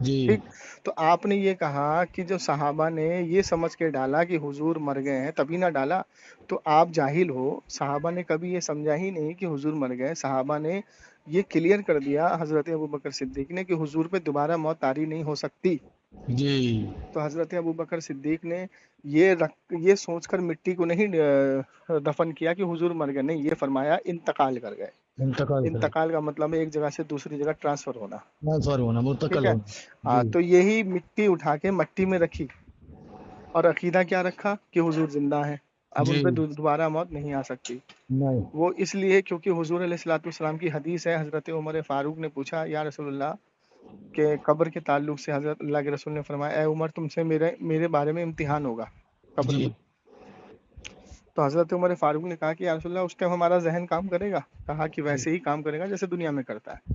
Speaker 4: جی
Speaker 2: ٹھیک۔ تو آپ نے یہ کہا کہ جو صحابہ نے یہ سمجھ کے ڈالا کہ حضور مر گئے ہیں تبھی نہ ڈالا، تو آپ جاہل ہو، صحابہ نے کبھی یہ سمجھا ہی نہیں کہ حضور مر گئے، صحابہ نے یہ کلیئر کر دیا حضرت ابوبکر صدیق نے کہ حضور پہ دوبارہ موت طاری نہیں ہو سکتی۔
Speaker 4: جی
Speaker 2: تو حضرت ابوبکر صدیق نے یہ سوچ کر مٹی کو نہیں دفن کیا کہ حضور مر گئے، نہیں، یہ فرمایا انتقال کر گئے۔
Speaker 4: انتقال کرے،
Speaker 2: انتقال کا مطلب ہے ایک جگہ سے دوسری جگہ ٹرانسفر ہونا،
Speaker 4: ٹرانسفر ہونا،
Speaker 2: ٹھیک
Speaker 4: منتقل
Speaker 2: ہے۔
Speaker 4: ہونا۔
Speaker 2: ہاں،
Speaker 4: جی
Speaker 2: تو یہی مٹی اٹھا کے مٹی میں رکھی اور عقیدہ کیا رکھا کہ حضور زندہ ہیں، اب ان
Speaker 4: جی
Speaker 2: پہ دوبارہ موت نہیں آ سکتی۔
Speaker 4: نہیں
Speaker 2: وہ اس لیے کیونکہ حضور علیہ الصلوۃ والسلام کی حدیث ہے، حضرت عمر فاروق نے پوچھا یا رسول اللہ کہ قبر کے تعلق سے حضرت اللہ کے رسول نے فرمایا اے عمر تم سے میرے بارے میں امتحان ہوگا قبر
Speaker 4: جی
Speaker 2: میں۔ تو حضرت عمر فاروق نے کہا کہ یا رسول اللہ اس ٹائم ہمارا ذہن کام کرے گا؟ کہا کہ
Speaker 4: جی
Speaker 2: ویسے ہی کام کرے گا جیسے دنیا میں کرتا ہے۔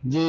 Speaker 4: جی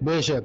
Speaker 4: بے شک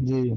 Speaker 4: جی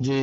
Speaker 4: جی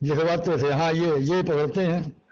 Speaker 4: لکھواتے تھے. ہاں یہ پڑھتے ہیں.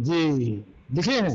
Speaker 4: جی لکھے ہیں.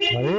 Speaker 4: ارے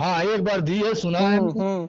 Speaker 4: ہاں ایک بار دی ہے, سنا ہے ہم نے.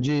Speaker 4: جی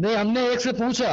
Speaker 4: نہیں ہم نے ایک سے پوچھا.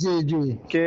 Speaker 4: جی جی
Speaker 2: کہ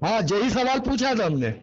Speaker 4: ہاں یہی سوال پوچھا تھا ہم نے.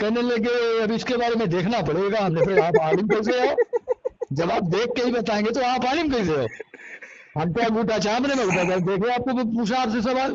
Speaker 4: کہنے لگے اب اس کے بارے میں دیکھنا پڑے گا. ہم نے پھر آپ عالم کیسے ہو؟ جب آپ دیکھ کے ہی بتائیں گے تو آپ عالم کیسے ہو؟ ہم تو انگوٹھا چاپنے میں ہوتا تھا. دیکھو آپ کو پوچھا آپ سے سوال.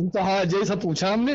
Speaker 4: ان کا ہاں یہی سب پوچھا ہم نے.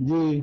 Speaker 4: جی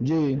Speaker 4: جی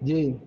Speaker 4: جی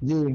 Speaker 4: جی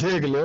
Speaker 4: دیکھ لو.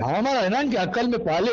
Speaker 4: ہمارا ہے نا ان کی عقل میں پالے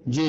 Speaker 4: جی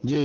Speaker 4: جی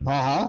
Speaker 4: ہاں ہاں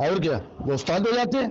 Speaker 4: اور کیا, وہ استاد ہو جاتے ہیں.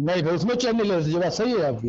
Speaker 4: نہیں پھر اس میں چین نہیں لیتے. یہ بات صحیح ہے آپ کی.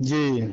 Speaker 4: جی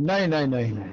Speaker 4: نہیں نہیں نہیں نہیں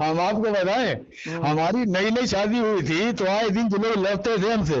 Speaker 4: ہم آپ کو بتائیں, ہماری نئی نئی شادی ہوئی تھی تو آئے دن جو لوگ لڑتے تھے ہم سے,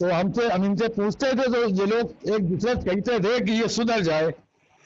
Speaker 4: تو ہم ان سے پوچھتے تھے تو یہ لوگ ایک دوسرے سے کہتے تھے کہ یہ سدھر جائے.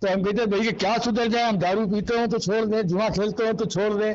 Speaker 4: تو ہم کہتے بھائی کہ کیا سدھر جائے, ہم دارو پیتے ہوں تو چھوڑ دیں, جوا کھیلتے ہوں تو چھوڑ دیں,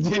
Speaker 4: جی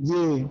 Speaker 4: جی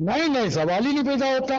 Speaker 4: نہیں نہیں سوال ہی نہیں پیدا ہوتا.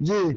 Speaker 4: جی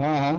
Speaker 4: ہاں ہاں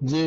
Speaker 4: جی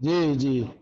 Speaker 4: جی جی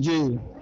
Speaker 4: جی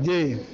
Speaker 4: جی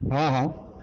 Speaker 4: ہاں ہاں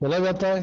Speaker 4: چلا جاتا ہے.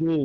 Speaker 4: جی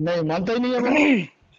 Speaker 4: نہیں مانتا ہی نہیں ہے وہ.